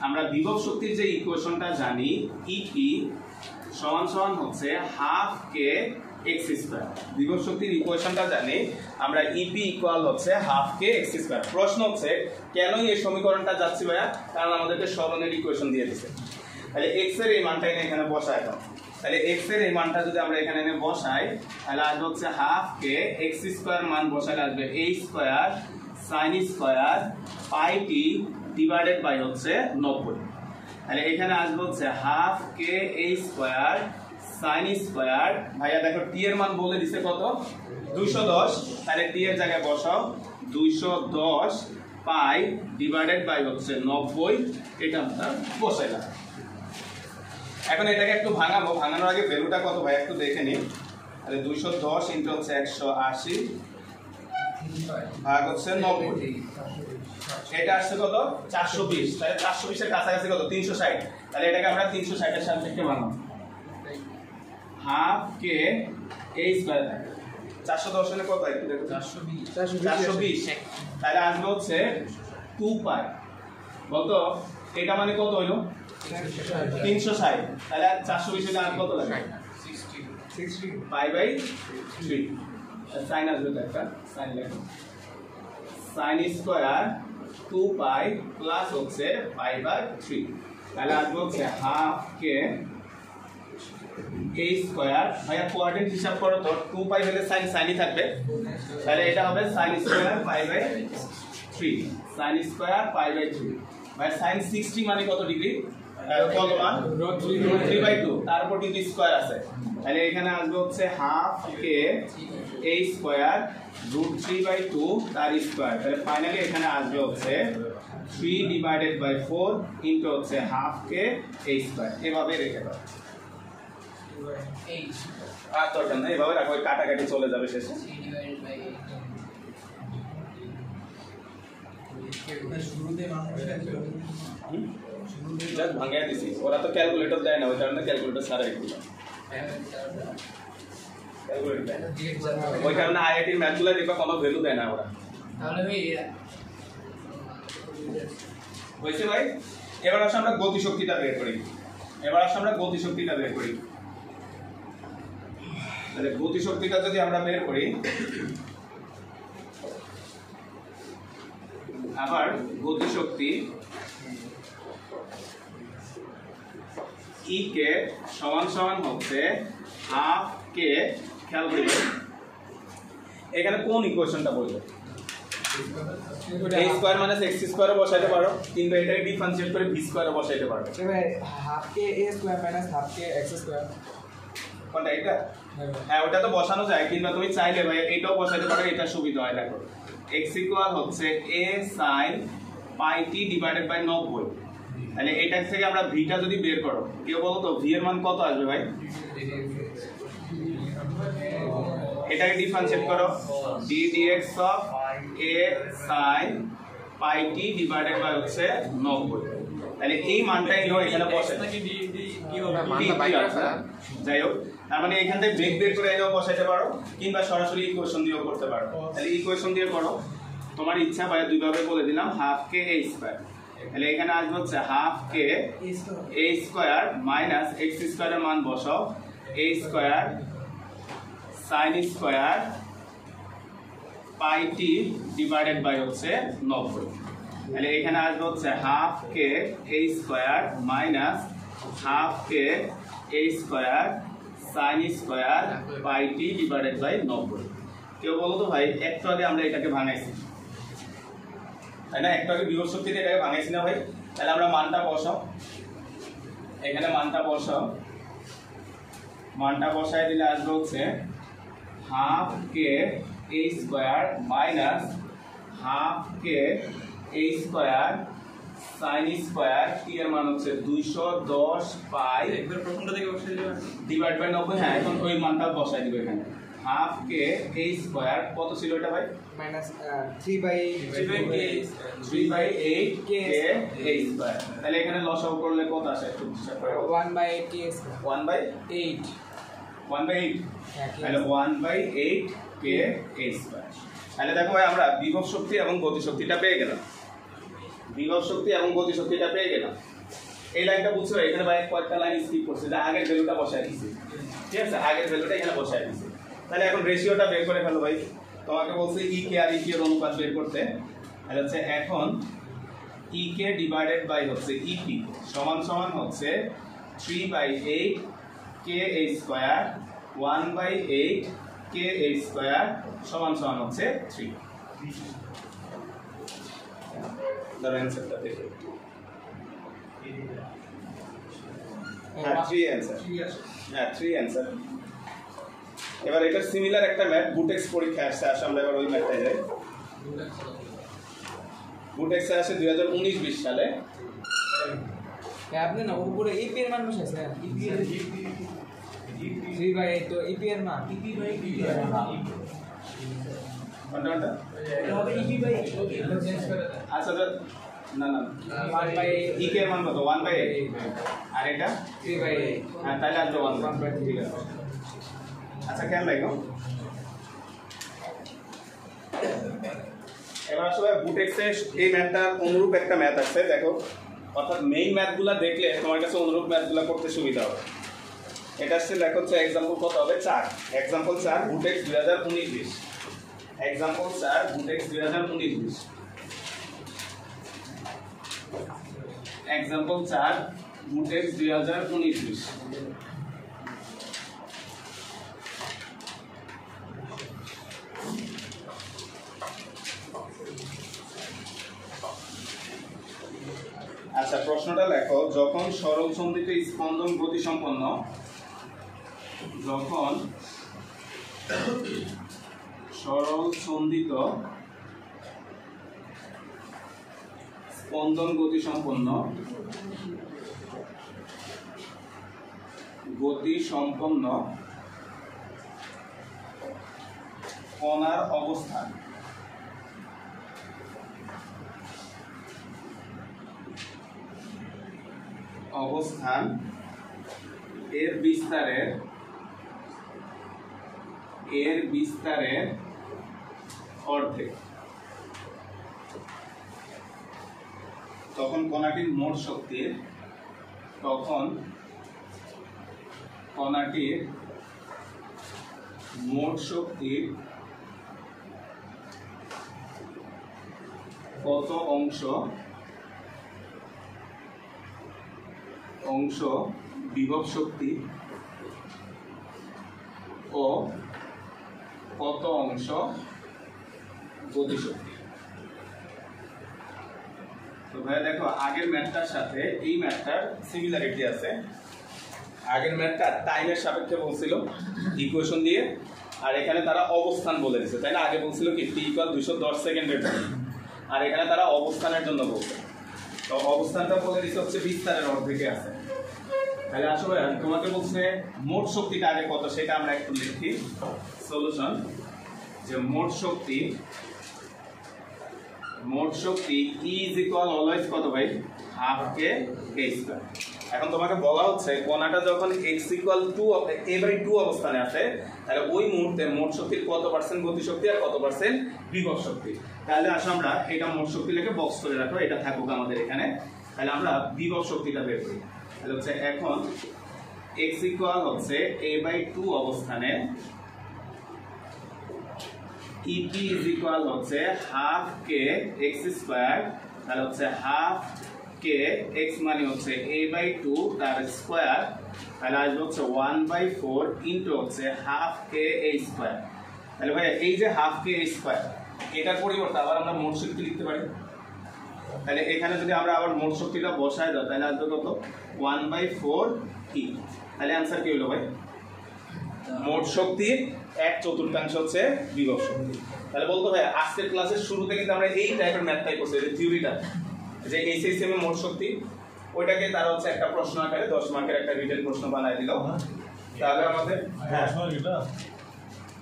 আমরা বিভব শক্তির যে ইকুয়েশনটা জানি EP সমান সমান হচ্ছে হাফ কে এক্স স্কয়ার। বিভব শক্তির ইকুয়েশনটা জানি আমরা, EP ইকুয়াল হচ্ছে হাফ কে এক্স স্কয়ার। প্রশ্ন হচ্ছে কেনই এই সমীকরণটা যাচ্ছি ভাইয়া? কারণ আমাদেরকে সরণের ইকুয়েশন দিয়ে দিছে। তাহলে এক্স এর এই মানটা এনে এখানে বসাই দাও। তাহলে এক্স এর এই মানটা যদি আমরা এখানে এনে বসাই, তাহলে আসবে হচ্ছে হাফ কে এক্স স্কয়ার, মান বসালে আসবে a square sin square pi T divided by হচ্ছে 90। তাহলে এখানে আসবে হচ্ছে half K a square sin square, ভাইয়া দেখো টি এর মান বলে দিছে কত? 210। তাহলে টি এর জায়গায় বসাও 210 পাই ডিভাইডেড বাই হচ্ছে 90, এটা আমরা বসাইলাম। এখন এটাকে একটু ভাঙাবো, ভাঙানোর আগে ভ্যালুটা কত ভাই একটু দেখে নিই। তাহলে 210 ইনটু হচ্ছে 180 ভাগ হচ্ছে 90, এটা আসছে কত? 420। তাহলে 420 এর কাছাকাছি কত? 360। তাহলে এটাকে আমরা 360 এর সাপেক্ষে ভাঙাবো, হাফ কে a স্কয়ার। 410 এর কত একটু দেখো? 420। তাহলে আসবে হচ্ছে 2 পাই। বলতো এটা মানে কত হইলো 360। তাহলে 420 হলে আর কত লাগে 60 পাই বাই 3। সাইন আসবে তো একটা সাইন লেখো সাইন স্কয়ার 2 পাই প্লাস হচ্ছে পাই বাই 3। তাহলে আসবে হচ্ছে হাফ কে a স্কয়ার। ভাইয়া কোঅর্ডিনেট হিসাব করো তো 2 পাই হলে সাইন সাইনই থাকবে, তাহলে এটা হবে sine square pi by 3। Sine square pi by 3 ভাই সাইন 60 মানে কত ডিগ্রি কত মান 3/2, তার উপর কিন্তু স্কয়ার আছে। তাহলে এখানে আসবে হচ্ছে হাফ কে a স্কয়ার √3/2 তার স্কয়ার। তাহলে ফাইনালি এখানে আসবে হচ্ছে 3/4 ইনটু হচ্ছে হাফ কে a স্কয়ার। এভাবে রেখে দাও আর দরকার না, এভাবে রাখো, কাটাকাটি চলে যাবে শেষে। ভাঙিয়ে দিছি, ওরা তো ক্যালকুলেটর দেয় না, ওই কারণে ক্যালকুলেটর ছাড়াই দিলাম। ওই কারণে আইআইটির ম্যাথগুলো দেখবা কোনো ভ্যালু দেয় না ওরা। হয়েছে ভাই? এবার আসলে আমরা গতিশক্তিটা বের করি। তাহলে গতিশক্তিটা যদি আমরা বের করি, আবার গতিশক্তি ই কে সমান সমান হচ্ছে হাফ কে, খেয়াল করি এখানে কোন ইকুয়েশনটা বলবো, a স্কয়ার মাইনাস x স্কয়ারে বসাইতে পারো, কিংবা এটাকে ডিফারেন্সিয়েট করে b স্কয়ারে বসাইতে পারো। ভাই half K a square minus half K x square কোনটা এটা? হ্যাঁ ওটা তো বসানো যায়, কিংবা তুমি চাইলে ভাই এটাও বসাইতে পারো, এটা সুবিধা হয়। দেখো x ইকুয়াল হচ্ছে a sin pi t divided by 90। তাহলে এটা থেকে আমরা ভিটা যদি বের করো, কেউ বলো তো ভি এর মান কত আসবে ভাই? এটাকে ডিফারেন্সিয়েট করো, d dx of a sin pi t divided by হচ্ছে 90। তাহলে এই মানটাই হলো এখানে বসে যাই হোক, তার মানে এখান থেকে বেগ বের করে এটাও বসাইতে পারো, কিংবা সরাসরি ইকুয়েশন দিয়েও করতে পারো। তাহলে ইকুয়েশন দিয়ে করো, তোমার ইচ্ছা, ভাই দুইভাবে বলে দিলাম, হাফ কে a স্কয়ার। তাহলে এখানে আসবে হচ্ছে half K a square minus x স্কয়ারের মান বসাও, a square sin square pi t divided by হচ্ছে 90। তাহলে এখানে আসবে হচ্ছে half K a square minus half K a square sin square pi t divided by 90। কেউ বলো তো ভাই একটু আগে আমরা এটাকে ভাঙাইছি, তাই না? একটু আগে বিভব শক্তিতে এটাকে ভাঙাইছি না ভাই? তাহলে আমরা মানটা বসাও, এখানে মানটা বসাই দিলে আসবে হচ্ছে half K a square minus half K a square sin square t এর মান হচ্ছে 210 পাই একবার প্রথমটা থেকে বসিয়ে দিবেন ডিভাইড বাই 90। হ্যাঁ এখন ওই মানটা বসাই দিব এখানে, হাফ কে a স্কয়ার কত ছিল এটা ভাই? Minus 3/8 K a square. তাহলে এখানে লসাগু করলে কত আসে একটু হিসাব করো। 1/8 কে স্কয়ার 1/8 তাহলে 1/8 কে a স্কয়ার। তাহলে দেখো ভাই আমরা বিভব শক্তি এবং গতিশক্তিটা পেয়ে গেলাম। এই লাইনটা বুঝছো? এখানে ভাই কয়েকটা লাইন স্কিপ করছে, যে আগের ভ্যালুটা বসায় দিয়েছি, ঠিক আছে? আগের ভ্যালুটা এখানে বসায় দিয়েছি। তাহলে এখন রেশিওটা বের করে ফেলো ভাই। তোমাকে বলছে ই কে আর ই কে এর অনুপাত বের করতে। তাহলে হচ্ছে এখন ই কে ডিভাইডেড বাই হচ্ছে ইপি সমান সমান হচ্ছে 3/8 কে a square 1/8 K a square সমান সমান হচ্ছে 3। ধরো অ্যানসারটা দেখো। হ্যাঁ 3 অ্যানসার। হ্যাঁ 3 অ্যানসার। এবার এটা সিমিলার একটা ম্যাথ বুটেক্স পরীক্ষায় আসছে, আমরা এবার ওই ম্যাথটায় যাই। বুটেক্সে আসে 2019-20 সালে। আপনি না উপরে ইপি এর মান বসাইছেন, ইপি এর 3/8 তো ইপি এর মান কোনটা এটা হবে ইপি বাই আচ্ছা না 1/8 ই কে এর মান কত? 1/8 আর এটা 3/8। হ্যাঁ তাহলে আসবে 1/8। ঠিক আছে, আচ্ছা কেন লাগো এবার আসলে বুটেক্সে এই ম্যাথটার অনুরূপ একটা ম্যাথ আছে দেখো, অর্থাৎ মেইন ম্যাথগুলো দেখলে তোমার কাছে অনুরূপ ম্যাথগুলো করতে সুবিধা হবে। এটা আসছে দেখো হচ্ছে এক্সাম্পল কত হবে 4, example 4 Butex 2019, example 4 Butex 2019, example 4 बुटेक्स 2019। अच्छा प्रश्नटा देखो, যখন সরল সন্ধিত স্পন্দন গতিসম্পন্ন, যখন সরল সন্ধিত স্পন্দন গতিসম্পন্ন কণার অবস্থান এর বিস্তারের অর্ধেক, তখন কণাটির মোট শক্তির কত অংশ বিভব শক্তি ও কত অংশ গতিশক্তি। তো ভাই দেখো আগের ম্যাথটার সাথে এই ম্যাথটার সিমিলারিটি আছে। আগের ম্যাথটা টাইমের সাপেক্ষে বলছিল ইকুয়েশন দিয়ে, আর এখানে তারা অবস্থান বলে দিচ্ছে, তাই না? আগে বলছিল কি t = 210 সেকেন্ডের জন্য, আর এখানে তারা অবস্থানের জন্য বলছে। তো অবস্থানটা বলে দিচ্ছে হচ্ছে বিস্তারের অর্ধেকে আছে। তাহলে আসলে তোমাকে বলছে মোট শক্তিটা আগে কত সেটা আমরা একটু লিখি। সলিউশন যে মোট শক্তি E = অলওয়েজ কত ভাই? Half K a square. এখন তোমাকে বলা হচ্ছে কণাটা যখন x = a/2 অবস্থানে আছে, তাহলে ওই মুহূর্তে মোট শক্তির কত পার্সেন্ট গতিশক্তি আর কত পার্সেন্ট বিভব শক্তি। তাহলে আসো আমরা এটা মোট শক্তি লিখে বক্স করে রাখো, এটা থাকুক আমাদের এখানে। তাহলে আমরা বিভব শক্তিটা বের করি। তাহলে হচ্ছে এখন x হচ্ছে a/2 অবস্থানে, EP হচ্ছে হাফ কে x স্কয়ার, তাহলে হচ্ছে হাফ কে x মানে হচ্ছে a/2 তার স্কয়ার, তাহলে আসবে হচ্ছে 1/4 ইনটু হচ্ছে হাফ কে a স্কয়ার। তাহলে ভাই এই যে হাফ কে a স্কয়ার, এটার পরিবর্তে আবার আমরা মোট শক্তি লিখতে পারি। তাহলে এখানে যদি আমরা আবার মোট শক্তিটা বসায় দাও তাহলে আসবে কত? 1/4 e। তাহলে आंसर কি হলো ভাই? মোট শক্তির 1/4 হচ্ছে বিভব শক্তি। তাহলে বলতো ভাই আজকের ক্লাসের শুরুতে কিন্তু আমরা এই টাইপের ম্যাথটাই করছি, যে থিওরিটা, যে এইচএসএম এর মোট শক্তি ওইটাকে তারা হচ্ছে একটা প্রশ্ন আকারে 10 মার্কের একটা রিটেন প্রশ্ন বানায় দিল। তাহলে আমাদের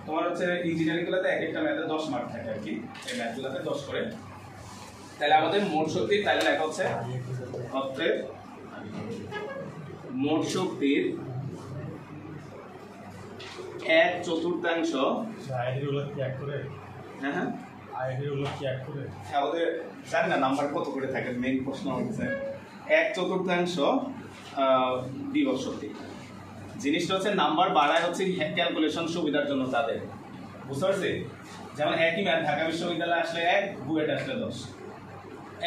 তোমার হচ্ছে ইঞ্জিনিয়ারিং গুলোতে এক একটা ম্যাথে 10 মার্ক থাকে আর কি, এই ম্যাথগুলোতে 10 করে। তাহলে আমাদের মোট শক্তি তাহলে লেখা হচ্ছে অতএব মোট শক্তির 1/4 আমাদের জানি না নাম্বার কত করে থাকে, মেইন প্রশ্ন হচ্ছে 1/4 বিভব শক্তি। জিনিসটা হচ্ছে নাম্বার বাড়ায় হচ্ছে ক্যালকুলেশন সুবিধার জন্য তাদের, বুঝতে পারছি? যেমন একই ম্যাথ ঢাকা বিশ্ববিদ্যালয়ে আসলে 1, বুয়েট আসলে 10,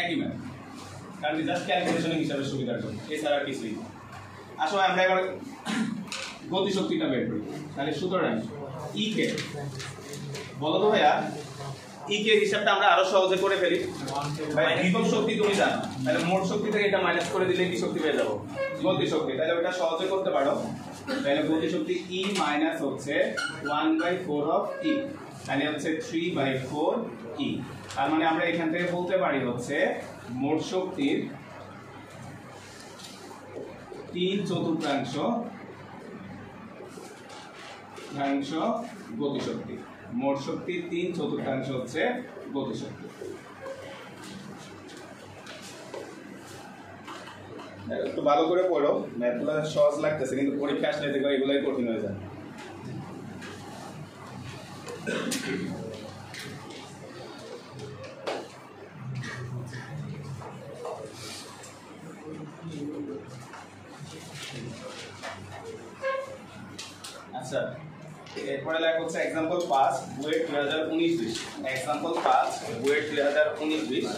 একই ম্যাথ, কারণ জাস্ট ক্যালকুলেশনের হিসাবে সুবিধার জন্য, এছাড়া কিছুই না। আসলে আমরা এবার গতিশক্তিটা বের করি। তাহলে সুতরাং ই কে বলো তো ভাইয়া, ই কে হিসাবটা আমরা আরো সহজে করে ফেলি। ভাই বিভব শক্তি তুমি জানো, তাহলে মোট শক্তি থেকে এটা মাইনাস করে দিলে কি শক্তি পেয়ে যাবো? গতিশক্তি। তাহলে ওটা সহজে করতে পারো। তাহলে গতিশক্তি ই মাইনাস হচ্ছে 1/4 অফ ই, তাহলে হচ্ছে 3/4 ই। তার মানে আমরা এখান থেকে বলতে পারি হচ্ছে মোট শক্তির 3/4 গতিশক্তি। মোট শক্তির 3/4 হচ্ছে গতিশক্তি। একটু ভালো করে পড়ো, ম্যাথগুলো সহজ লাগতেছে কিন্তু পরীক্ষা আসলে দেখো এগুলাই কঠিন হয়ে যায়। আচ্ছা এরপরে লেখা হচ্ছে एग्जांपल 5 বুয়েট 2019-20 एग्जांपल 5 বুয়েট 2019-20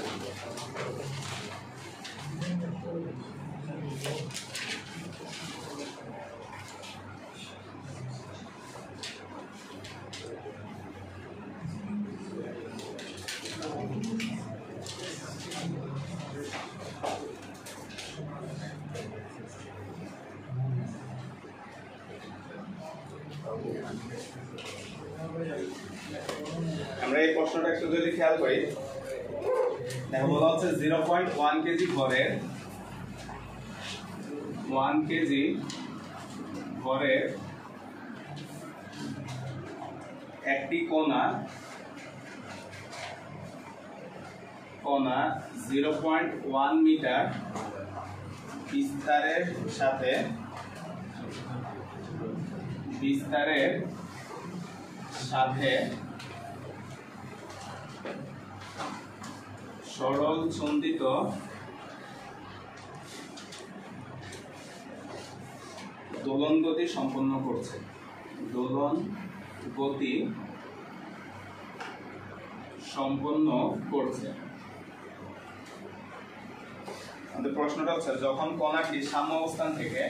আমরা এই প্রশ্নটা একটু যদি খেয়াল করি দেখো বলা হচ্ছে 0.1 কেজি ভরের 1 কেজি ভরের একটি কণা 0.1 মিটার বিস্তারের সাথে সরল চন্দিত দোলন গতি সম্পন্ন করছে আমাদের প্রশ্নটা হচ্ছে যখন কণাটি সাম্য অবস্থান থেকে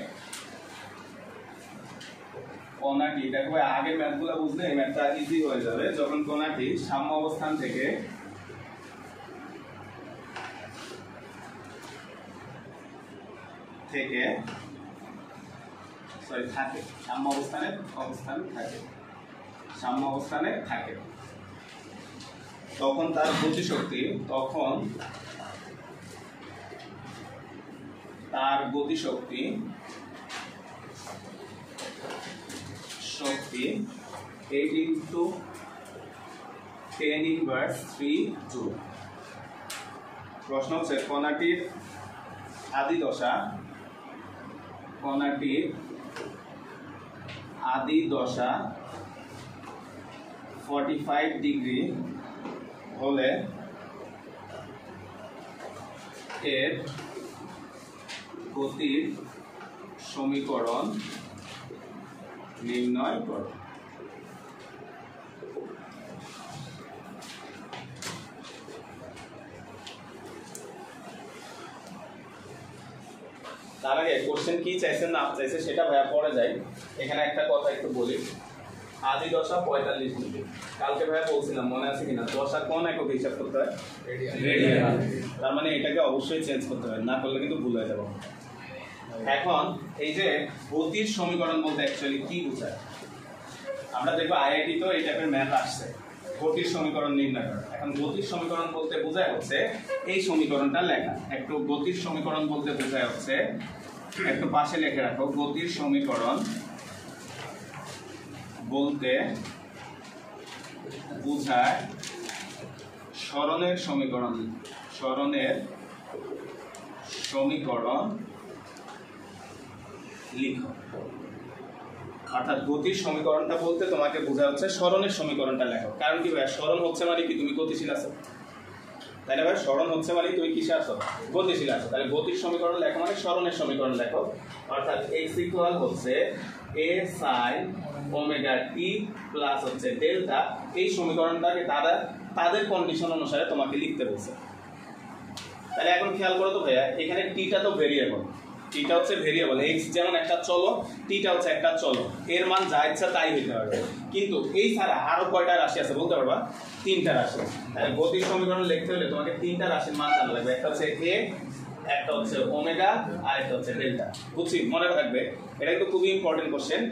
কণাটি দেখো আগে ম্যাথগুলো বুঝলে এই ম্যাথটা ইজি হয়ে যাবে যখন কণাটি সাম্য অবস্থান থেকে সাম্য অবস্থানে থাকে তখন তার গতিশক্তি শক্তি 8 into 10 inverse 3 joule প্রশ্ন হচ্ছে কণাটির আদি দশা 45 ডিগ্রি হলে এর গতির সমীকরণ নির্ণয় করো। তার আগে কোশ্চেন কি চাইছে না চাইছে সেটা ভাইয়া পরে যাই। এখানে একটা কথা একটু বলি, আদি দশা 45 ডিগ্রি। কালকে ভাইয়া বলছিলাম মনে আছে কিনা, দশা কোন একক হিসাব করতে হয়? রেডিয়ান। তার মানে এটাকে অবশ্যই চেঞ্জ করতে হবে, না করলে কিন্তু ভুল হয়ে যাবে। এখন এই যে গতির সমীকরণ বলতে অ্যাকচুয়ালি কি বোঝায়, আমরা দেখবো আইআইটি তো এই টাইপের ম্যাথ আসছে, গতির সমীকরণ নির্ণয় করা। এখন গতির সমীকরণ বলতে বোঝায় হচ্ছে এই সমীকরণটা লেখা। একটু গতির সমীকরণ বলতে বোঝায় হচ্ছে, একটু পাশে লিখে রাখো, গতির সমীকরণ বলতে বোঝায় সরণের সমীকরণ লিখো। অর্থাৎ গতির সমীকরণটা বলতে তোমাকে বোঝা হচ্ছে সরণের সমীকরণটা লেখো। কারণ কি ভাই, সরণ হচ্ছে মানে কি তুমি গতিশীল আছো, তাই না ভাই? সরণ হচ্ছে মানে তুমি কিসে আছো? গতিশীল আছো। তাহলে গতির সমীকরণ লেখো মানে সরণের সমীকরণ লেখো। অর্থাৎ x ইকুয়াল হচ্ছে a sin omega t plus হচ্ছে ডেল্টা। এই সমীকরণটাকে তাদের কন্ডিশন অনুসারে তোমাকে লিখতে বলছে। তাহলে এখন খেয়াল করো তো ভাইয়া, এখানে টিটা তো ভেরিয়েবল, টিটা হচ্ছে ভেরিয়েবল, এক্স যেমন একটা চলো, টিটা হচ্ছে একটা চলো, এর মান যা ইচ্ছা তাই হইতে পারবে। কিন্তু এই ছাড়া আরো কয়টা রাশি আছে বলতে পারবা? 3টা রাশি। তাহলে গতির সমীকরণ লিখতে হলে তোমাকে 3টা রাশির মান জানা লাগবে। একটা হচ্ছে এ, একটা হচ্ছে ওমেগা, আর একটা হচ্ছে ডেল্টা। বুঝছি? মনে রাখবে, এটা কিন্তু খুবই ইম্পর্টেন্ট কোশ্চেন,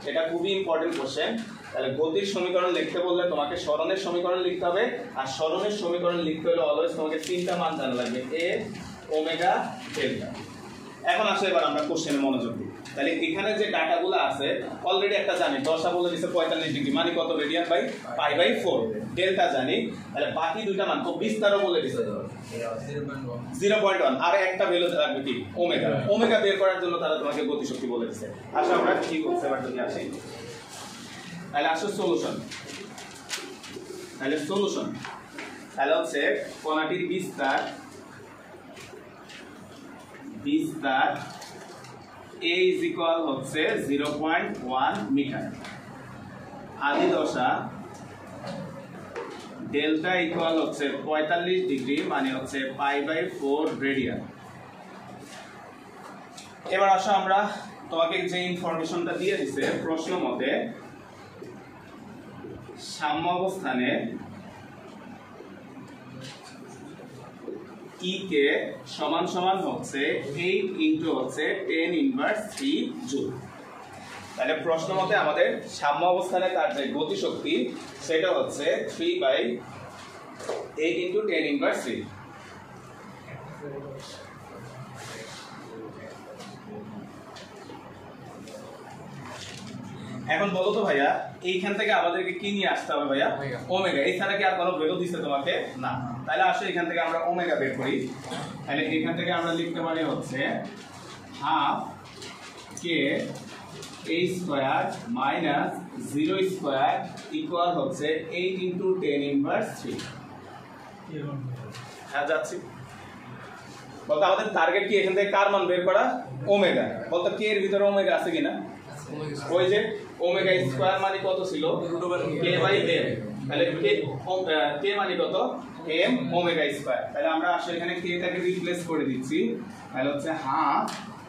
এটা খুবই ইম্পর্টেন্ট কোশ্চেন। তাহলে গতির সমীকরণ লিখতে বললে তোমাকে সরণের সমীকরণ লিখতে হবে, আর সরণের সমীকরণ লিখতে হলে অলওয়েজ তোমাকে 3টা মান জানা লাগবে, এ, ওমেগা, ডেল্টা। এখন আসলে এবার আমরা কোশ্চেনে মনোযোগ দিই। তাহলে এখানে যে ডাটাগুলো আছে অলরেডি একটা জানি, দশা বলে দিচ্ছে 45 ডিগ্রি মানে কত? Radian by pi by 4। Delta জানি, তাহলে বাকি দুইটা মান তো বিস্তারও বলে দিচ্ছে 0.1, আর একটা ভ্যালু রাখবে কি? ওমেগা। ওমেগা বের করার জন্য তারা তোমাকে গতিশক্তি বলে দিচ্ছে। আচ্ছা আমরা কি করতে এবার যদি আসি, তাহলে আসো সলিউশন। তাহলে হচ্ছে কণাটির বিস্তার A is equal হচ্ছে 0.1 মিটার। আদি দশা ডেল্টা ইকুয়াল হচ্ছে 45 ডিগ্রি মানে হচ্ছে π/4 রেডিয়ান। এবার আসো আমরা তোমাকে যে ইনফরমেশনটা দিয়ে দিছে প্রশ্ন মতে সাম্য অবস্থানে ই কে সমান সমান হচ্ছে 8 ইনটু হচ্ছে 10 ইনভার্স 3 জুল। তাহলে প্রশ্ন মতে আমাদের সাম্য অবস্থানে তার যে গতিশক্তি সেটা হচ্ছে 3/8 ইনটু 10 ইনভার্স 3। এখন বলো তো ভাইয়া এইখান থেকে আমাদেরকে কি নিয়ে আসতে হবে ভাইয়া? ওমেগা। এছাড়া কি আর কোনো ভ্যালু দিছে তোমাকে? না। তাহলে আসো এখান থেকে আমরা ওমেগা বের করি। তাহলে এখান থেকে আমরা লিখতে পারি হচ্ছে half K a square minus 0 square equal হচ্ছে 8 ইনটু 10 ইনভার্স 3। হ্যাঁ যাচ্ছি। বলতে আমাদের টার্গেট কি এখান থেকে কার মান বের করা? ওমেগা। বলতে কে এর ভিতরে ওমেগা আছে কিনা? ওই যে ওমেগা স্কয়ার মানে কত ছিল? k/m। তাহলে কে মানে কত? m omega square. তাহলে আমরা আসলে এখানে কে টাকে রিপ্লেস করে দিচ্ছি। তাহলে হচ্ছে হাফ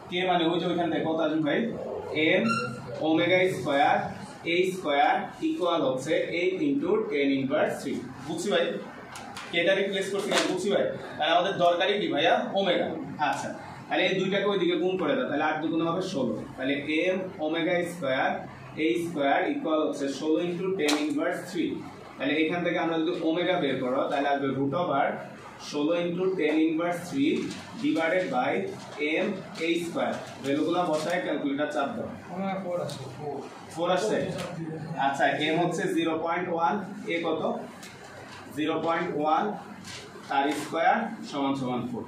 কে মানে ওই যে ওইখান থেকে কত আসবে ভাই? m omega square a square equal হচ্ছে 8 ইনটু 10 ইনভার্স 3। বুঝছি ভাই? কেটা রিপ্লেস করছি না? বুঝছি ভাই? তাহলে আমাদের দরকারি কি ভাইয়া? ওমেগা। আচ্ছা তাহলে এই দুইটাকে ওইদিকে গুণ করে দাও। তাহলে 8 দুগুণ হবে 16। তাহলে m omega square a square equal হচ্ছে 16 ইনটু 10 ইনভার্স 3। তাহলে এখান থেকে আমরা যদি ওমেগা বের করো তাহলে আসবে √16 into 10 inverse 3 divided by m a square. ভ্যালুগুলো বসায় ক্যালকুলেটর চাপ দাও। 4 আসছে। আচ্ছা m হচ্ছে 0.1, a কত? 0.1 তার স্কয়ার সমান সমান 4।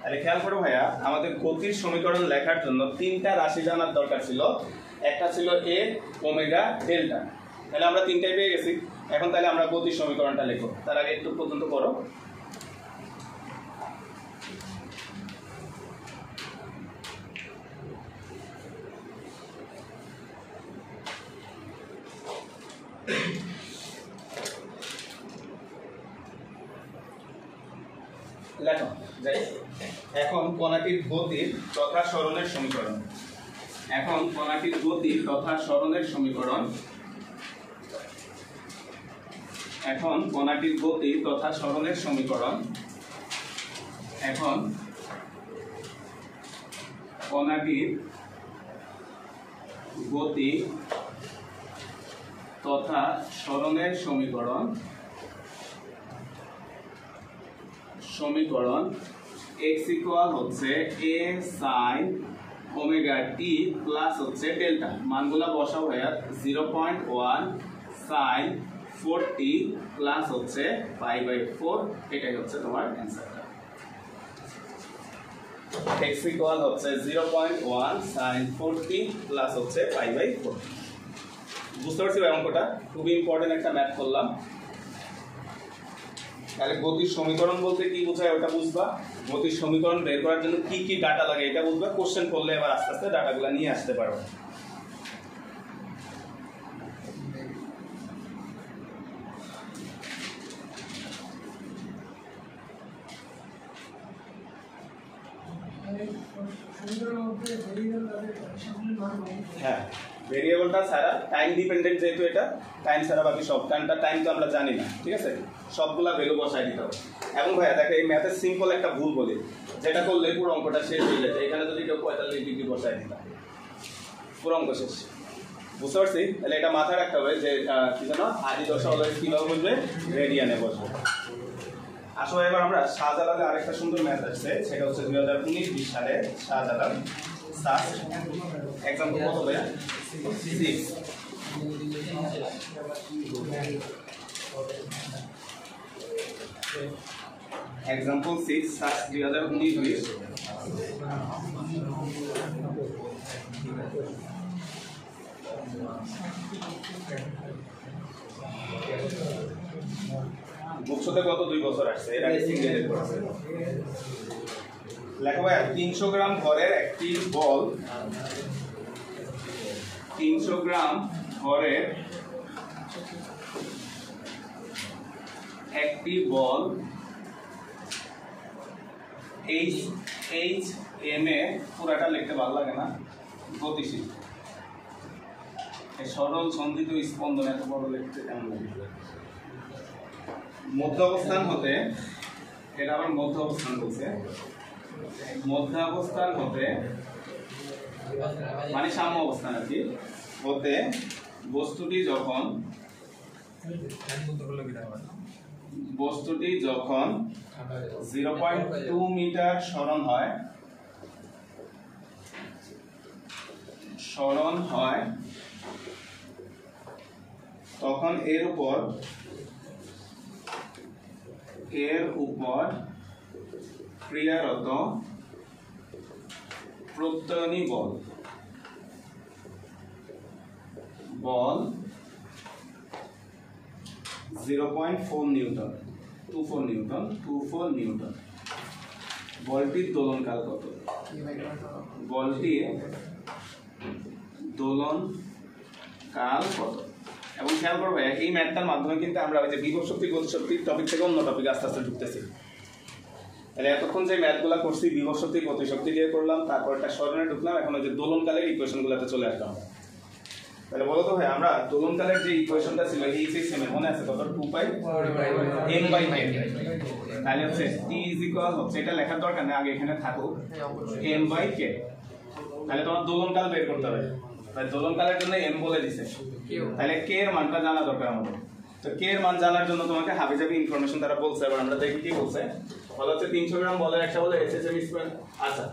তাহলে খেয়াল করো ভাইয়া আমাদের গতির সমীকরণ লেখার জন্য তিনটা রাশি জানার দরকার ছিল। একটা ছিল a ওমেগা ডেল্টা। তাহলে আমরা তিনটাই পেয়ে গেছি। এখন তাহলে আমরা গতির সমীকরণটা লিখব। তার আগে একটু পর্যন্ত করো। লেখো যাই। এখন কণাটির গতির তথা সরণের সমীকরণ। এখন কণাটির গতির তথা সরণের সমীকরণ। এখন কণাটির গতি তথা সরণের সমীকরণ। এখন কণাটির গতি তথা সরণের সমীকরণ। সমীকরণ x ইকুয়াল হচ্ছে a sin omega t plus হচ্ছে ডেল্টা। মানগুলা বসাও ভাইয়া 0.1 sin 4t প্লাস হচ্ছে π/4। এটাই হচ্ছে তোমার অ্যান্সারটা। x ইকুয়াল হচ্ছে 0.1 sin 4t প্লাস হচ্ছে π/4। বুঝতে পারছি ভাই অঙ্কটা? খুবই ইম্পর্টেন্ট একটা ম্যাথ করলাম। তাহলে গতির সমীকরণ বলতে কি বোঝায় ওটা বুঝবা। গতির সমীকরণ বের করার জন্য কি কি ডাটা লাগে এটা বুঝবা। কোশ্চেন করলে এবার আস্তে আস্তে ডাটাগুলো নিয়ে আসতে পারো। হ্যাঁ ভেরিয়েবলটা ছাড়া টাইম ডিপেন্ডেন্ট যেহেতু এটা টাইম ছাড়া বাকি সব কারণটা টাইম তো আমরা জানি না। ঠিক আছে সবগুলা ভ্যালু বসাই দিতে হবে। এবং ভাইয়া দেখো এই ম্যাথের সিম্পল একটা ভুল বলি যেটা করলে পুরো অঙ্কটা শেষ হয়ে যায়। এখানে যদি কেউ 45 ডিগ্রি বসাই দিতাম পুরো অঙ্ক শেষ। বুঝতে পারছি? তাহলে এটা মাথায় রাখতে হবে যে কি জানো আদি দশা হলো কিভাবে বসবে? রেডিয়ানে বসবে। আসলে এবার আমরা শাহজালালের আরেকটা সুন্দর ম্যাথ আসছে সেটা হচ্ছে 2019-20 সালে শাহজালাল এক্সাম্পল কত ভাইয়া? 6। এক্সাম্পল 6 সাস 2019-20। বুকশোতে কত 2 বছর আসছে এর আগে সিঙ্গেল করছে। লেখো ভাই 300 গ্রাম ভরের একটি বল 300 গ্রাম ভরের একটি বল এইচ এম এ, পুরাটা লিখতে ভালো লাগে না, গতিশীল, সরল সন্ধিত স্পন্দন, এত বড় লিখতে কেমন লাগে। মধ্য অবস্থান হতে, এটা আবার মধ্য অবস্থান বলছে, মধ্য অবস্থান হতে মানে সাম্য অবস্থান আর কি, হতে বস্তুটি যখন 0.2 মিটার সরণ হয় তখন এর উপর ক্রিয়ারত প্রত্যয়নী বল 0.4 নিউটন, 24 নিউটন। বলটির দোলনকাল কত? বলটির দোলনকাল কত? এবং খেয়াল করবে এই ম্যাথটার মাধ্যমে কিন্তু আমরা ওই যে বিভব শক্তি গতিশক্তির টপিক থেকে অন্য টপিক আস্তে আস্তে ঢুকতেছি। তাহলে এতক্ষণ যে ম্যাথগুলো করছি বিভব শক্তি গতিশক্তি দিয়ে করলাম, তারপর একটা স্মরণে ঢুকলাম, এখন ওই যে দোলনকালের ইকুয়েশনগুলোতে চলে আসলাম। তাহলে বলো তো ভাই, আমরা দোলনকালের যে ইকুয়েশনটা ছিল এইচএসএম এর মনে আছে কত? 2 পাই m/k। তাহলে হচ্ছে t হচ্ছে, এটা লেখার দরকার নেই, আগে এখানে থাকুক m/k। তাহলে তোমার দোলনকাল বের করতে হবে, তাই দোলনকালের জন্য m বলে দিছে, তাহলে k এর মানটা জানা দরকার আমাদের। তো k এর মান জানার জন্য তোমাকে হাবিজাবি ইনফরমেশন তারা বলছে, এবার আমরা দেখি কি বলছে। বলা হচ্ছে 300 গ্রাম বলের একটা বলে এইচএসএম স্কয়ার। আচ্ছা,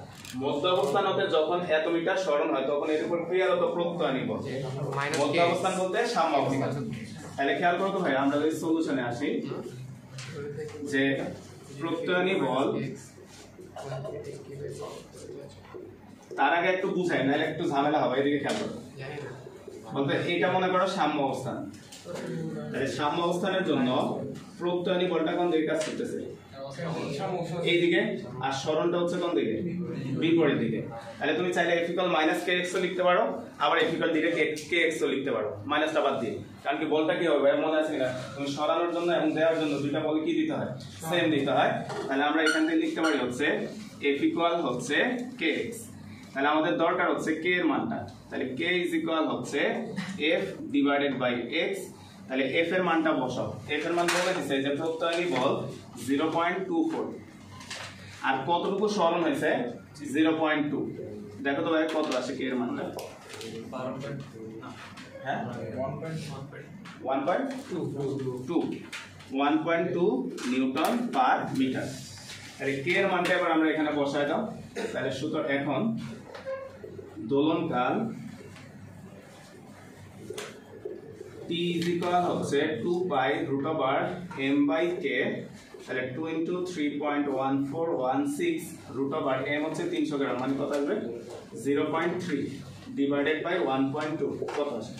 মধ্য অবস্থান হতে যখন এত মিটার সরণ হয় তখন এর উপর ক্রিয়ারত প্রত্যয়নী বল, মধ্য অবস্থান বলতে সাম্য অবস্থান। তাহলে খেয়াল করো তো ভাই, আমরা যদি সলিউশনে আসি, যে প্রত্যয়নী বল, তার আগে একটু বুঝাই, নাহলে একটু ঝামেলা হবে। এদিকে খেয়াল করো, বলতে এটা মনে করো সাম্য অবস্থান। তাহলে সাম্য অবস্থানের জন্য প্রত্যয়নী বলটা কোন দিকে কাজ করতেছে? এইদিকে, আর সরণটা হচ্ছে কোন দিকে? বিপরীত দিকে। তাহলে তুমি চাইলে f - kx লিখতে পারো, আবার f kx লিখতে পারো, মাইনাসটা বাদ দিয়ে। কারণ কি বলটা কি হবে মনে আছে না, তুমি সরানোর জন্য এবং দেওয়ার জন্য দুইটা বল কি দিতে হয়? সেম দিতে হয়। তাহলে আমরা এখান থেকে লিখতে পারি হচ্ছে f হচ্ছে kx। তাহলে আমাদের দরকার হচ্ছে k এর মানটা, তাহলে k হচ্ছে f/x। তাহলে f এর মানটা বসাও, f এর মান বলে দিছে যে প্রত্যয়নী বল 0.24, আর কতটুকু সরণ হয়েছে? 0.2। দেখো তো ভাই কত আসে k এর মানটা? 1.2 নিউটন পার মিটার। তাহলে k এর মানটা এবার আমরা এখানে বসায় দাও। তাহলে সুতরাং এখন দোলনকাল t হচ্ছে 2 পাই √m/k। তাহলে 2 × 3.1416 √m হচ্ছে 300 গ্রাম, মানে কত আসবে? 0.3 ডিভাইডেড বাই 1.2 কত আসে?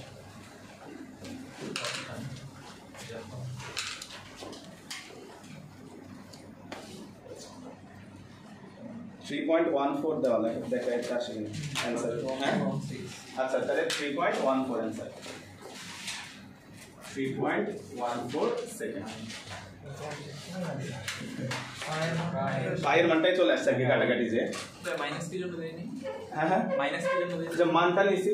3.14 দেওয়া লাগে, দেখা এটা আসে কিনা অ্যানসার। হ্যাঁ আচ্ছা, তাহলে 3.14 অ্যানসার, 3.14 সেকেন্ড। পায়ের মানটাই চলে আসছে কি কাটাকাটি, যে মাইনাস কি জন্য দেয়নি? হ্যাঁ হ্যাঁ, মাইনাস কি জন্য দেয়নি? যে মানটা নিছি,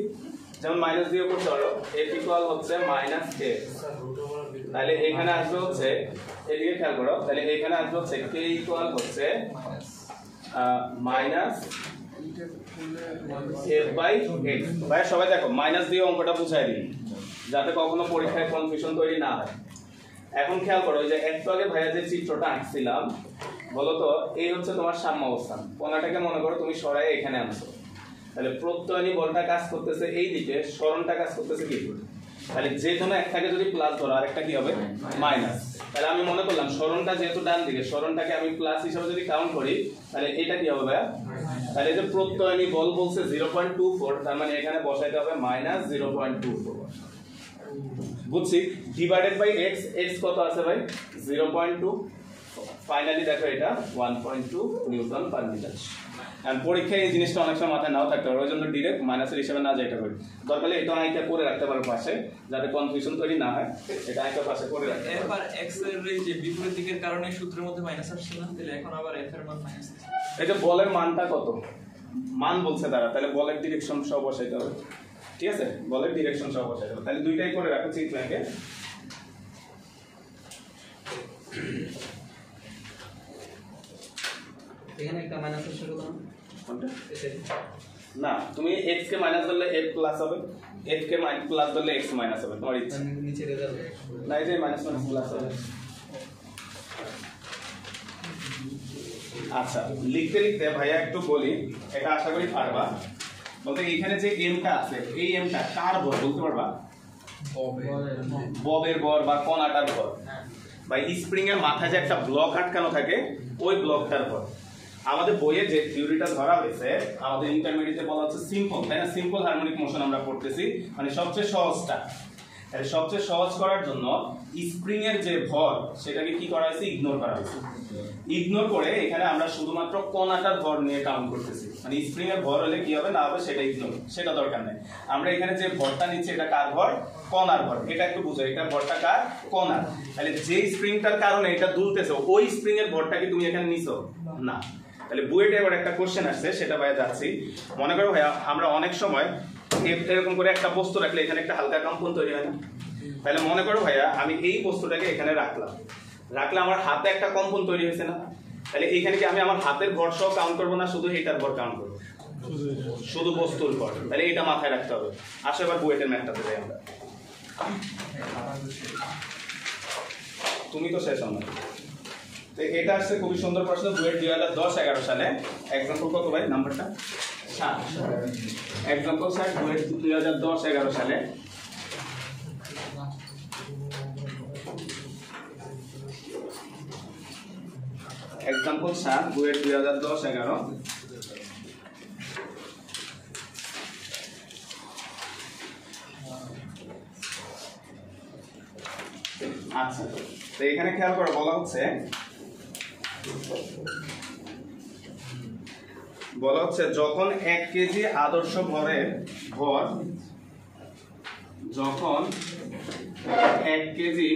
যেমন মাইনাস দিয়ে করতে পারো, f হচ্ছে -k। তাহলে এখানে আসবে হচ্ছে, এদিকে খেয়াল করো, তাহলে এখানে আসবে হচ্ছে k হচ্ছে মাইনাস f/x। ভাই সবাই দেখো, মাইনাস দিয়ে অঙ্কটা বুঝাই দিই যাতে কখনো পরীক্ষায় কনফিউশন তৈরি না হয়। এখন খেয়াল করো, যে একটু আগে ভাইয়া যে চিত্রটা আঁকছিলাম, বলতো এই হচ্ছে তোমার সাম্য অবস্থান, কোণাটাকে মনে করো তুমি সরাই এখানে আনছো। তাহলে প্রত্যয়নী বলটা কাজ করতেছে এই দিকে, সরণটা কাজ করতেছে কি? তাহলে যে কোনো একটাকে যদি প্লাস ধরো আরেকটা কি হবে? মাইনাস। তাহলে আমি মনে করলাম সরণটা যেহেতু ডান দিকে, সরণটাকে আমি প্লাস হিসেবে যদি কাউন্ট করি, তাহলে এটা কি হবে ভাইয়া? তাহলে যে প্রত্যয়নী বল বলছে 0.24, তার মানে এখানে বসাইতে হবে -0.24। বুঝছি? ডিভাইডেড বাই x, x কত আছে ভাই? 0.2। ফাইনালি দেখো এটা 1.2 নিউটন পার মিটার। এন্ড পরীক্ষায় এই জিনিসটা অনেক সময় মাথায় নাও থাকতে পারে, ওই জন্য ডিরেক্ট মাইনাসের হিসেবে না যাইতে পারে, দরকার এটা আইকা করে রাখতে পারো পাশে, যাতে কনফিউশন তৈরি না হয়, এটা আইকা পাশে করে রাখতে। এরপর x এর এই যে বিপরীত দিকের কারণে সূত্রের মধ্যে মাইনাস আসছে না, তাহলে এখন আবার f এর মান মাইনাস আসছে। এই যে বলের মানটা কত মান বলছে তারা, তাহলে বলের ডিরেকশন সহ বসাইতে হবে, ঠিক আছে, বলের ডিরেকশন সহ বসাইতে হবে, তাহলে দুইটাই করে রাখো চিত্র ব্যাংকে। এখানে একটা মাইনাস আসছে কত কোনটা? না, তুমি x কে মাইনাস ধরলে f প্লাস হবে, f কে প্লাস ধরলে x মাইনাস হবে, তোমার ইচ্ছা। নিচে রেজাল্ট না, এই যে মাইনাস মাইনাস প্লাস হবে। আচ্ছা, লিখতে লিখতে ভাইয়া একটু বলি, এটা আশা করি পারবা। বলতে এখানে যে এমটা আছে, এই এমটা কার ভর বলতে পারবা? ববের ভর বা কণাটার ভর, বা স্প্রিং এর মাথায় যে একটা ব্লক আটকানো থাকে ওই ব্লকটার ভর। আমাদের বইয়ে যে থিওরিটা ধরা হয়েছে, আমাদের ইন্টারমিডিয়েটে বলা হচ্ছে সিম্পল, তাই না? সিম্পল হারমোনিক মোশন আমরা পড়তেছি, মানে সবচেয়ে সহজটা। তাহলে সবচেয়ে সহজ করার জন্য স্প্রিং এর যে ভর সেটাকে কি করা হয়েছে? ইগনোর করা হয়েছে। ইগনোর করে এখানে আমরা শুধুমাত্র কণাটার ভর নিয়ে কাউন্ট করতেছি, মানে স্প্রিং এর ভর হলে কি হবে না হবে সেটা ইগনোর, সেটা দরকার নেই। আমরা এখানে যে ভরটা নিচ্ছি এটা কার ভর? কণার ভর। এটা একটু বুঝো, এটা ভরটা কার? কণার। তাহলে যে স্প্রিংটার কারণে এটা দুলতেছে ওই স্প্রিং এর ভরটা কি তুমি এখানে নিছো? না। তাহলে বুয়েটে এবার একটা কোশ্চেন আসছে, সেটা ভাইয়া যাচ্ছি। মনে করো ভাইয়া আমরা অনেক সময় এরকম করে একটা বস্তু রাখলে এখানে একটা হালকা কম্পন তৈরি হয় না? তাহলে মনে করো ভাইয়া আমি এই বস্তুটাকে এখানে রাখলাম, আমার হাতে একটা কম্পন তৈরি হয়েছে না? তাহলে এখানে কি আমি আমার হাতের ভর সহ কাউন্ট করবো না শুধু এইটার ভর কাউন্ট করবো? শুধু বস্তুর ভর। তাহলে এটা মাথায় রাখতে হবে। আসো এবার বুয়েটের ম্যাথটাতে যাই আমরা। তুমি তো শেষ হও না। তো এটা আসছে খুবই সুন্দর প্রশ্ন, বুয়েট 2010-11 সালে। এক্সাম্পল কত ভাই নাম্বারটা? 7। এক্সাম্পল 7 বুয়েট 2010-11 সালে। এক্সাম্পল 7 বুয়েট 2010-11। আচ্ছা, তো এখানে খেয়াল করে বলা হচ্ছে যখন 1 কেজি আদর্শ ভরের ভর, যখন 1 কেজি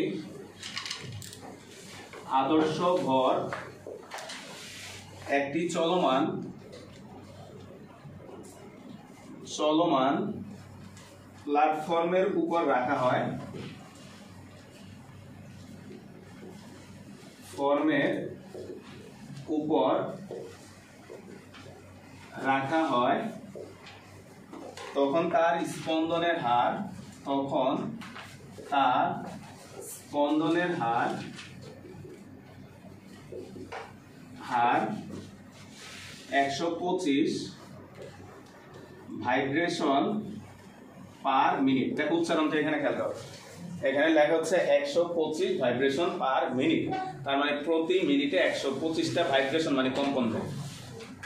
আদর্শ ভর একটি চলমান প্ল্যাটফর্মের উপর রাখা হয়, ফর্মের উপর রাখা হয়, তখন তার স্পন্দনের হার 125 ভাইব্রেশন পার মিনিট। দেখো উচ্চারণটা এখানে খেয়াল করো, এখানে লেখা হচ্ছে 125 ভাইব্রেশন পার মিনিট, তার মানে প্রতি মিনিটে 125টা ভাইব্রেশন মানে কম্পন দেয়,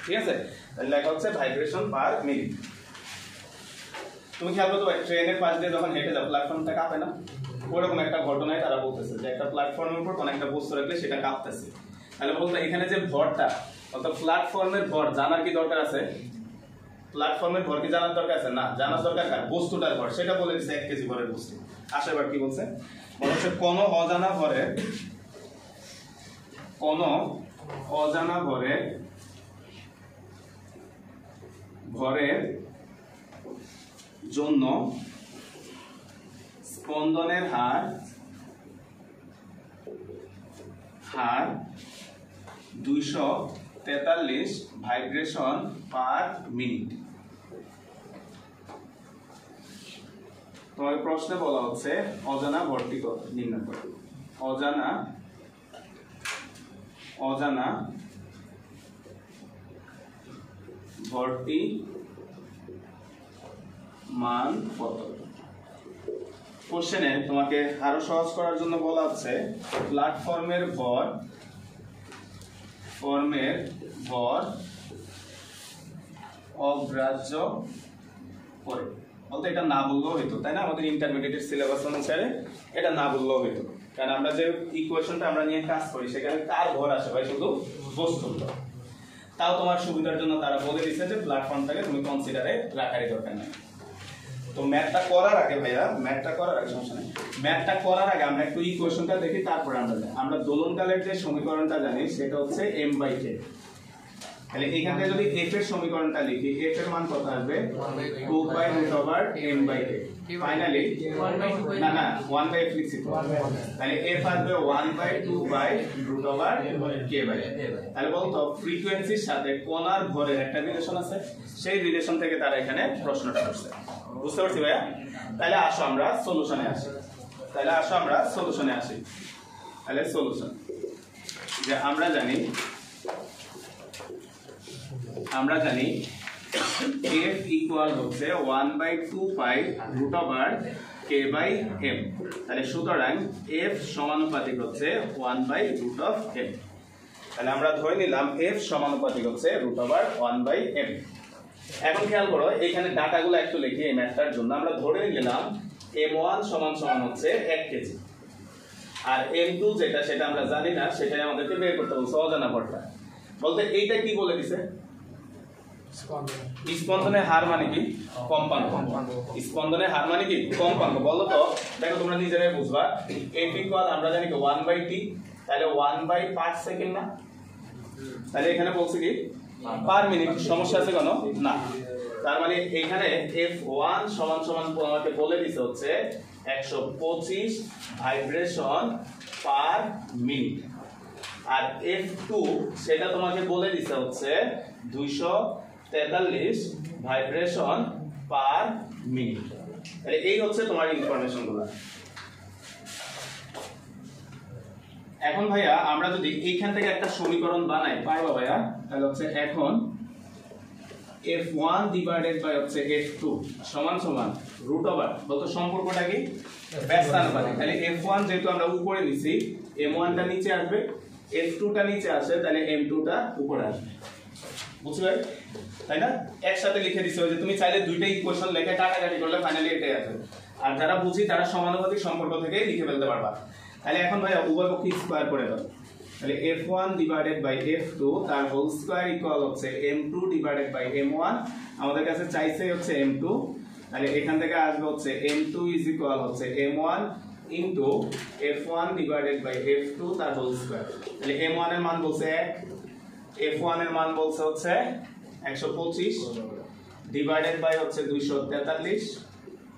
ঠিক আছে? তাহলে লেখা হচ্ছে ভাইব্রেশন পার মিনিট। তুমি খেয়াল করতে পারো ট্রেনের পাশ দিয়ে যখন হেঁটে যাও প্ল্যাটফর্মটা কাঁপে না? ওরকম একটা ঘটনায় তারা বলতেছে যে একটা প্ল্যাটফর্মের উপর কোনো একটা বস্তু রাখলে সেটা কাঁপতেছে। তাহলে বলতে এখানে যে ভরটা, অর্থাৎ প্ল্যাটফর্মের ভর জানার কি দরকার আছে? প্ল্যাটফর্মের ভর কি জানার দরকার আছে? না, জানার দরকার কার? বস্তুটার ভর। সেটা বলে দিচ্ছে 1 কেজি ভরের বস্তু। আসলে এবার কি বলছে? বলছে কোন অজানা ভরের জন্য স্পন্দনের হার 243 ভাইব্রেশন পার মিনিট। তোমার প্রশ্নে বলা হচ্ছে অজানা ভরটি কত নির্ণয় করো। অজানা ভরটি মান কত? কোশ্চেনে তোমাকে আরো সহজ করার জন্য বলা হচ্ছে প্ল্যাটফর্মের ভর অগ্রাহ্য করে, বলতে এটা না বললেও হইতো, তাই না? আমাদের ইন্টারমিডিয়েট সিলেবাস অনুসারে এটা না বললেও হইতো, কারণ আমরা যে ইকুয়েশনটা আমরা নিয়ে কাজ করি সেখানে কার ভর আসে ভাই শুধু বস্তুর ভর। তাও তোমার সুবিধার জন্য তারা বলে দিচ্ছে যে প্ল্যাটফর্মটাকে তুমি কনসিডারে রাখারই দরকার নেই। তো ম্যাথটা করার আগে ভাইয়া, ম্যাথটা করার আগে সমস্যা নেই, ম্যাথটা করার আগে আমরা একটু ইকুয়েশনটা দেখি, তারপরে আমরা দোলনকালের যে সমীকরণটা জানি সেটা হচ্ছে m/k। তাহলে এখান থেকে যদি f এর সমীকরণটা লিখি, f এর মান কত আসবে 2/√m/k। ফাইনালি না 1/f লিখছি তো, তাহলে f আসবে 1/2/√k/k। তাহলে বলতো ফ্রিকোয়েন্সির সাথে কণার ভরের একটা রিলেশন আছে, সেই রিলেশন থেকে তারা এখানে প্রশ্নটা করছে। বুঝতে পারছি ভাইয়া? তাহলে আসো আমরা সলিউশনে আসি। তাহলে সলিউশন যে আমরা জানি f ইকুয়াল হচ্ছে 1/2π√k/m। তাহলে সুতরাং f সমানুপাতিক হচ্ছে 1/√m। তাহলে আমরা ধরে নিলাম f সমানুপাতিক হচ্ছে √1/m। এখন খেয়াল করো এখানে ডাটাগুলো একটু লিখি এই ম্যাথটার জন্য। আমরা ধরে নিলাম m1 সমান হচ্ছে 1 কেজি, আর m2 যেটা সেটা আমরা জানি না, সেটাই আমাদেরকে বের করতে বলছে অজানা ভরটা। বলতে এইটা কি বলে দিছে? স্পন্দনের হার মানে কি? কম্পাঙ্ক। স্পন্দনের হার মানে কি? কম্পাঙ্ক। বলো তো, দেখো তোমরা নিজেরাই বুঝবা। f ইকুয়াল আমরা জানি কি 1/t, তাহলে 1/5 সেকেন্ড না? তাহলে এখানে বলছে কি পার মিনিট। সমস্যা আছে কেন? না। তার মানে এখানে f1 সমান আমাকে বলে দিছে হচ্ছে 125 ভাইব্রেশন পার মিনিট, আর f2 সেটা তোমাকে বলে দিছে হচ্ছে 243 ভাইব্রেশন পার মিনিট। তাহলে এই হচ্ছে তোমার ইনফরমেশনগুলো। এখন ভাইয়া আমরা যদি এইখান থেকে একটা সমীকরণ বানাই, পারবা ভাইয়া? তাহলে হচ্ছে এখন f1 ডিভাইডেড বাই হচ্ছে f2 সমান √, বলতো সম্পর্কটা কি? ব্যস্তানুপাতিক। তাহলে f1 যেহেতু আমরা উপরে নিছি, m1 টা নিচে আসবে, f2 টা নিচে আসে, তাহলে m2 টা উপরে আসবে। বুঝলে? তাই না? একসাথে লিখে দিছি, যে তুমি চাইলে দুইটা ইকুয়েশন লিখে কাটাকাটি করলে ফাইনালি এটাই আসবে। আর যারা বুঝি তারা সমানুপাতিক সম্পর্ক থেকে লিখে ফেলতে পারবা। তাহলে এখন ভাই উভয় পক্ষে স্কয়ার করে দাও। তাহলে f1 ডিভাইডেড বাই f2 তার হোল স্কয়ার ইকুয়াল হচ্ছে m2 ডিভাইডেড বাই m1। আমাদের কাছে চাইছে হচ্ছে m2, তাহলে এখান থেকে আসবে হচ্ছে m2 ইজ ইকুয়াল হচ্ছে m1 into f1 divided by f2 তার হোল স্কয়ার। তাহলে m1 এর মান বলছে 1, f1 এর মান বলছে হচ্ছে 125 ডিভাইডেড বাই হচ্ছে 243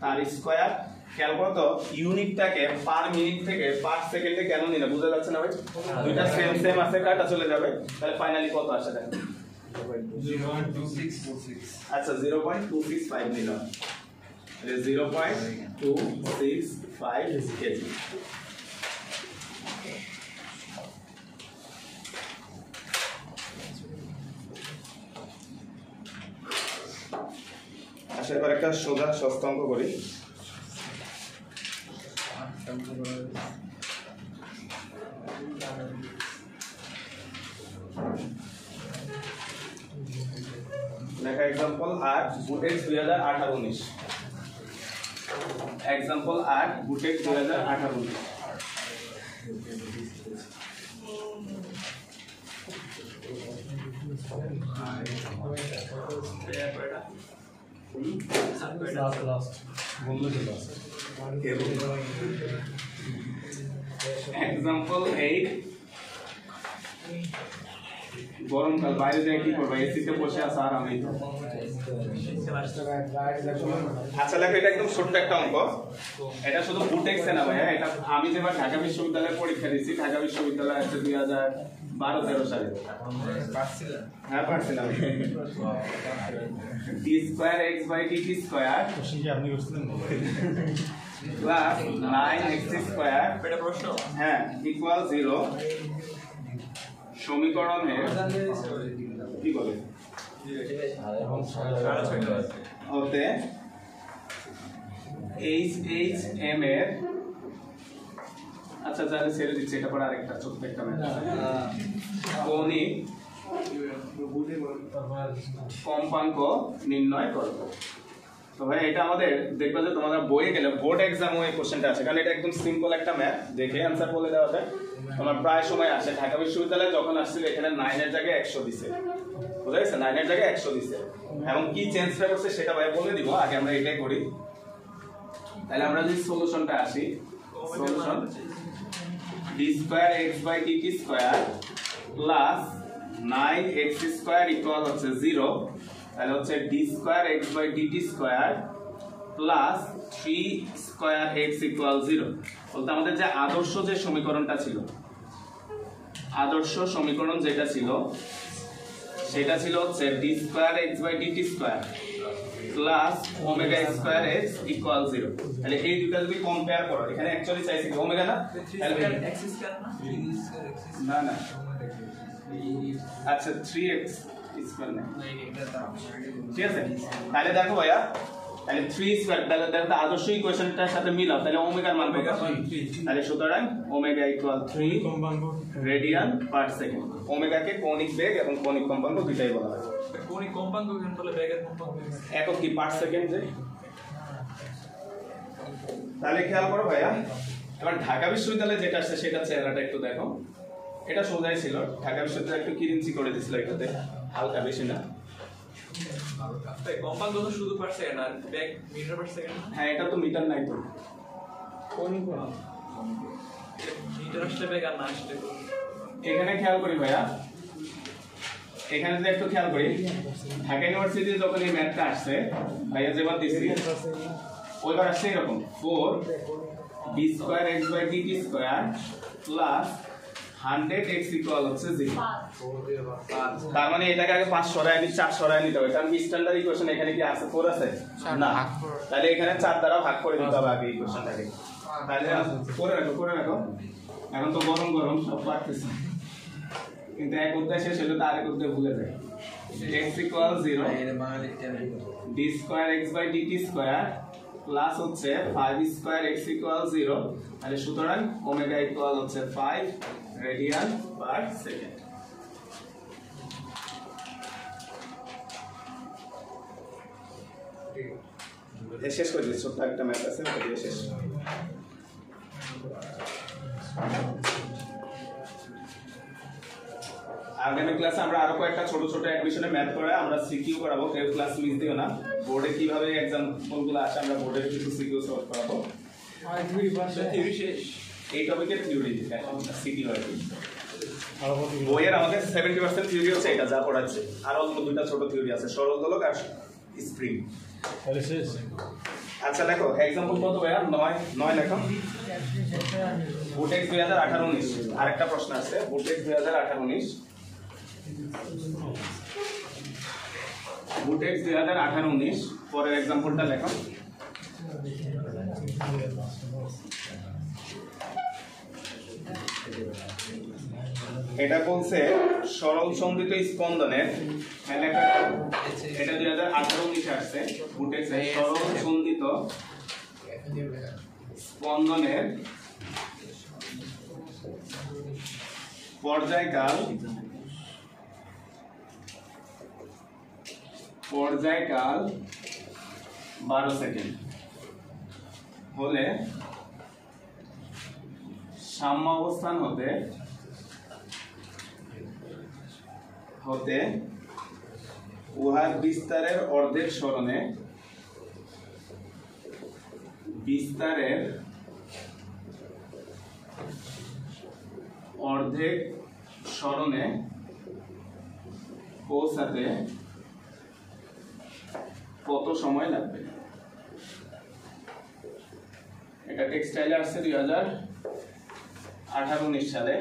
তার স্কয়ার। খেয়াল করো তো ইউনিটটাকে পার মিনিট থেকে পার সেকেন্ডে কেন নিলে বুঝা যাচ্ছে না ভাই? দুইটা সেম আছে, কাটা চলে যাবে। তাহলে ফাইনালি কত আসে দেখেন? 0.2646। আচ্ছা 0.265 নিলাম, তাহলে 0.265 কেজি। আচ্ছা এবার একটা সোজা সস্তা অঙ্ক করি। লেখা example 8 Butex 2018-19। Example 8 Butex 2018-19। Last बोलने के लास्ट एग्जांपल 8 গরমকাল বাইরে যায় কি করবা? এসিতে বসে আছে আরামে। আচ্ছা লেখো, এটা একদম ছোট্ট একটা অঙ্ক। এটা শুধু বুটেক্সে না ভাইয়া, এটা আমি যেবার ঢাকা বিশ্ববিদ্যালয়ে পরীক্ষা দিয়েছি, ঢাকা বিশ্ববিদ্যালয়ে আছে 2012-13 সালে। হ্যাঁ পারছিলাম। d2x/dt² আপনি করছিলেন প্লাস 9x² এটা প্রশ্ন? হ্যাঁ ইকুয়াল 0 সমীকরণে কি বলে হতে HM এর, আচ্ছা যারা ছেড়ে দিচ্ছে, এটা পরে আরেকটা ছোট্ট একটা ম্যাথ কৌণিক কম্পাঙ্ক নির্ণয় করব। তো ভাই এটা আমাদের দেখবা যে তোমাদের বইয়ে গেলে বোর্ড এক্সামও এই কোশ্চেনটা আছে, কারণ এটা একদম সিম্পল একটা ম্যাথ, দেখে অ্যান্সার বলে দেওয়া যায়। তোমার প্রায় সময় আসে, ঢাকা বিশ্ববিদ্যালয়ে যখন আসছিল এখানে 9 এর জায়গায় 100 দিছে, বুঝা গেছে? 9 এর জায়গায় 100 দিছে, এবং কি চেঞ্জটা করছে সেটা ভাই বলে দিব, আগে আমরা এটাই করি। তাহলে আমরা যদি সলিউশনটা আসি, solution d square x by dt square plus 9x square equal হচ্ছে 0, তাহলে হচ্ছে d square x by dt square plus 3 square x equal 0। বলতে আমাদের যে আদর্শ যে সমীকরণটা ছিল, আদর্শ সমীকরণ যেটা ছিল সেটা ছিল হচ্ছে d square x by dt square plus omega square x equal 0। তাহলে এই দুটো যদি কম্পেয়ার করো, এখানে অ্যাকচুয়ালি চাইছি কি ওমেগা না, তাহলে x স্কয়ার না না না, আচ্ছা 3x স্কয়ার না, ঠিক আছে? তাহলে দেখো ভাইয়া, তাহলে 3 স্কয়ার, তাহলে দেখো আদর্শ ইকুয়েশনটার সাথে মিলাও, তাহলে ওমেগার মান কত? তাহলে সুতরাং omega equal 3 radian per second. ওমেগাকে কৌণিক বেগ এবং কৌণিক কম্পাঙ্ক দুটাই বলা হয়। কৌণিক কম্পাঙ্ক কেন বলে, বেগের কম্পাঙ্ক একক কি পার সেকেন্ড যে। তাহলে খেয়াল করো ভাইয়া, এবার ঢাকা বিশ্ববিদ্যালয়ে যেটা আসছে সেটা চেহারাটা একটু দেখো। এটা সোজাই ছিল, ঢাকা বিশ্ববিদ্যালয় একটু কিরিঞ্চি করে দিছিল এটাতে, হালকা, বেশি না। কম্পাঙ্ক তো শুধু পার সেকেন্ড, আর বেগ মিটার পার সেকেন্ড। হ্যাঁ, এটা তো মিটার নাই তো, মিটার আসলে বেগ, আর না আসলে এখানে খেয়াল করি ভাইয়া, এখানে যদি একটু খেয়াল করি, ঢাকা ইউনিভার্সিটি যখন এই ম্যাথটা আসছে ভাইয়া যেবার দিছি, ওইবার আসছে এরকম 4 d square x by dt square plus 100x equal হচ্ছে 0। তার মানে এটাকে আগে 5 সরায় নি, 4 সরায় নিতে হবে, কারণ স্ট্যান্ডার্ড ইকুয়েশন এখানে কি আছে 4 আছে না, তাহলে এখানে 4 দ্বারা ভাগ করে দিতে হবে আগে ইকুয়েশনটাকে। তাহলে করে রাখো, এখন তো গরম গরম সব পারতেছে, কিন্তু এক অধ্যায় শেষ হলে তো আরেক অধ্যায় ভুলে যায়। x equal 0 d square x by dt square plus হচ্ছে 5 স্কয়ার x ইকুয়াল 0, তাহলে সুতরাং ওমেগা ইকুয়াল হচ্ছে 5 রেডিয়ান পার সেকেন্ড। শেষ করে দিচ্ছি, ছোট্ট একটা ম্যাথ আছে ওটা দিয়ে শেষ। আগামী ক্লাসে আমরা আরো কয়েকটা ছোট ছোট অ্যাডমিশনে ম্যাথ করে আমরা সিকিউ করাবো, কেউ ক্লাস মিস দিও না। বোর্ডে কিভাবে এক্সাম্পলগুলো আসে আমরা বোর্ডের কিছু সিকিউ সলভ করাবো। থিওরি শেষ, এই টপিকের থিওরি সিকিউ আর কি। বইয়ের আমাদের 70% থিওরি হচ্ছে এটা যা পড়াচ্ছে, আর অল্প দুটো ছোট থিওরি আছে, সরল দোলক আর স্প্রিং। আচ্ছা দেখো এক্সাম্পল কত ভাইয়া? 9 লেখো। বুটেক্স 2018-19 আরেকটা প্রশ্ন আছে, বুটেক্স 2018-19, বুটেক্স 2018-19 পরের এক্সাম্পলটা লেখো। এটা বলছে সরল সন্ধিত স্পন্দনের, এটা 2018-19 আসছে, বুটেক্স সরল সন্ধিত স্পন্দনের পর্যায়কাল 12 সেকেন্ড হলে সাম্য অবস্থান হতে উহার বিস্তারের অর্ধেক সরণে পৌঁছাতে কত সময় লাগবে? এটা টেক্সটাইলে আসছে 2018-19 সালে।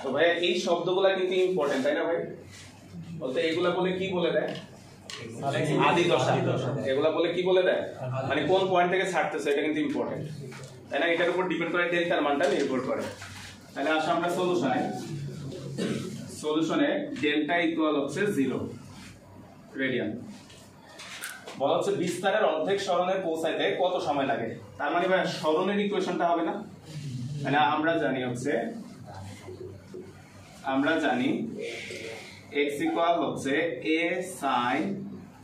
তো ভাই এই শব্দগুলা কিন্তু ইম্পর্টেন্ট, তাই না ভাই? বলতে এগুলা বলে কি বলে দেয়? আদি দশা। এগুলা বলে কি বলে দেয়? মানে কোন পয়েন্ট থেকে ছাড়তেছে, এটা কিন্তু ইম্পর্টেন্ট, তাই না? এটার উপর ডিপেন্ড করে ডেল্টার মানটা নির্ভর করে। তাহলে আসো আমরা সলিউশনে ডেল্টা ইকুয়াল হচ্ছে 0 রেডিয়ান। বলা হচ্ছে বিস্তারের অর্ধেক সরণে পৌঁছাইতে কত সময় লাগে। তার মানে ভাই সরণের ইকুয়েশনটা হবে না, মানে আমরা জানি হচ্ছে আমরা জানি x ইকুয়াল হচ্ছে a sin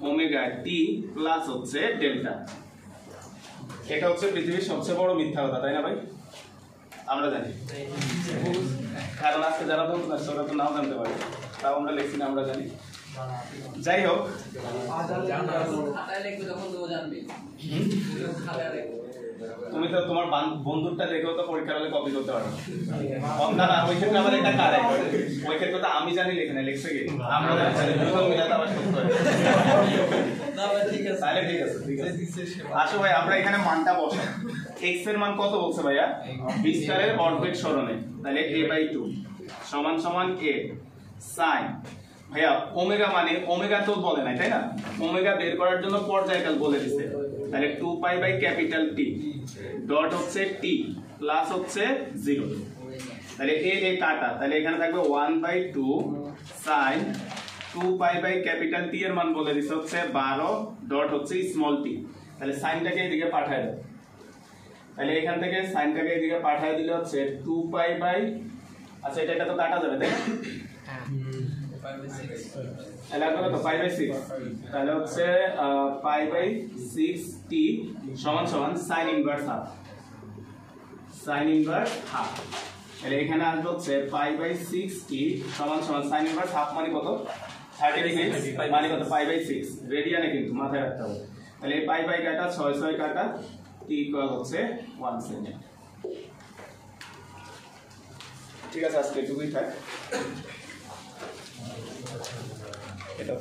omega t plus হচ্ছে ডেল্টা। এটা হচ্ছে পৃথিবীর সবচেয়ে বড় মিথ্যা কথা, তাই না ভাই? আমরা জানি, কারণ আজকে যারা বলতে পারছে ওরা তো নাও জানতে পারে, তাও আমরা লিখছি না, আমরা জানি। যাই হোক, তুমি তো তোমার বন্ধুরটা দেখেও তো পরীক্ষার হলে কপি করতে পারো না। না, ওই ক্ষেত্রে আমাদের এটা কারে, ওই ক্ষেত্রে তো আমি জানি লিখে না, লিখছে কি আমরা জানি, দুটো মিলাতে আবার সত্য হয়। তাহলে ঠিক আছে, ঠিক আছে। আসো ভাই, আমরা এখানে মানটা বসাই। x এর মান কত বলছে ভাইয়া? বিস্তারের অর্ধেক সরণে, তাহলে a/2 সমান সমান a sin, ভাইয়া ওমেগা মানে ওমেগা তো বলে নাই, তাই না? ওমেগা বের করার জন্য পর্যায়কাল বলে দিছে, তাহলে 2π/T ডট হচ্ছে t প্লাস হচ্ছে 0, তাহলে a কাটা, তাহলে এখানে থাকবে 1/2 sin 2π/T এর মান বলে দিছে হচ্ছে 12 ডট হচ্ছে স্মল t, তাহলে সাইনটাকে এদিকে পাঠায় দাও। তাহলে এখান থেকে সাইনটাকে এদিকে পাঠায় দিলে হচ্ছে 2π আচ্ছা এটা তো কাটা যাবে, তাই না? তাহলে কত? π/6, তাহলে হচ্ছে π/6t সমান সমান sin inverse half, sin inverse half. তাহলে এখানে আসবে হচ্ছে π/6t সমান সমান sin ইনভার্স হাফ মানে কত? 36 মানে কত? π/6 রেডিয়ানে কিন্তু মাথায় রাখতে হবে। তাহলে এই পাই কাটা 6 কাটা t ইকুয়াল হচ্ছে 1 সেকেন্ড। ঠিক আছে, আজকে এটুকুই থাক। এটা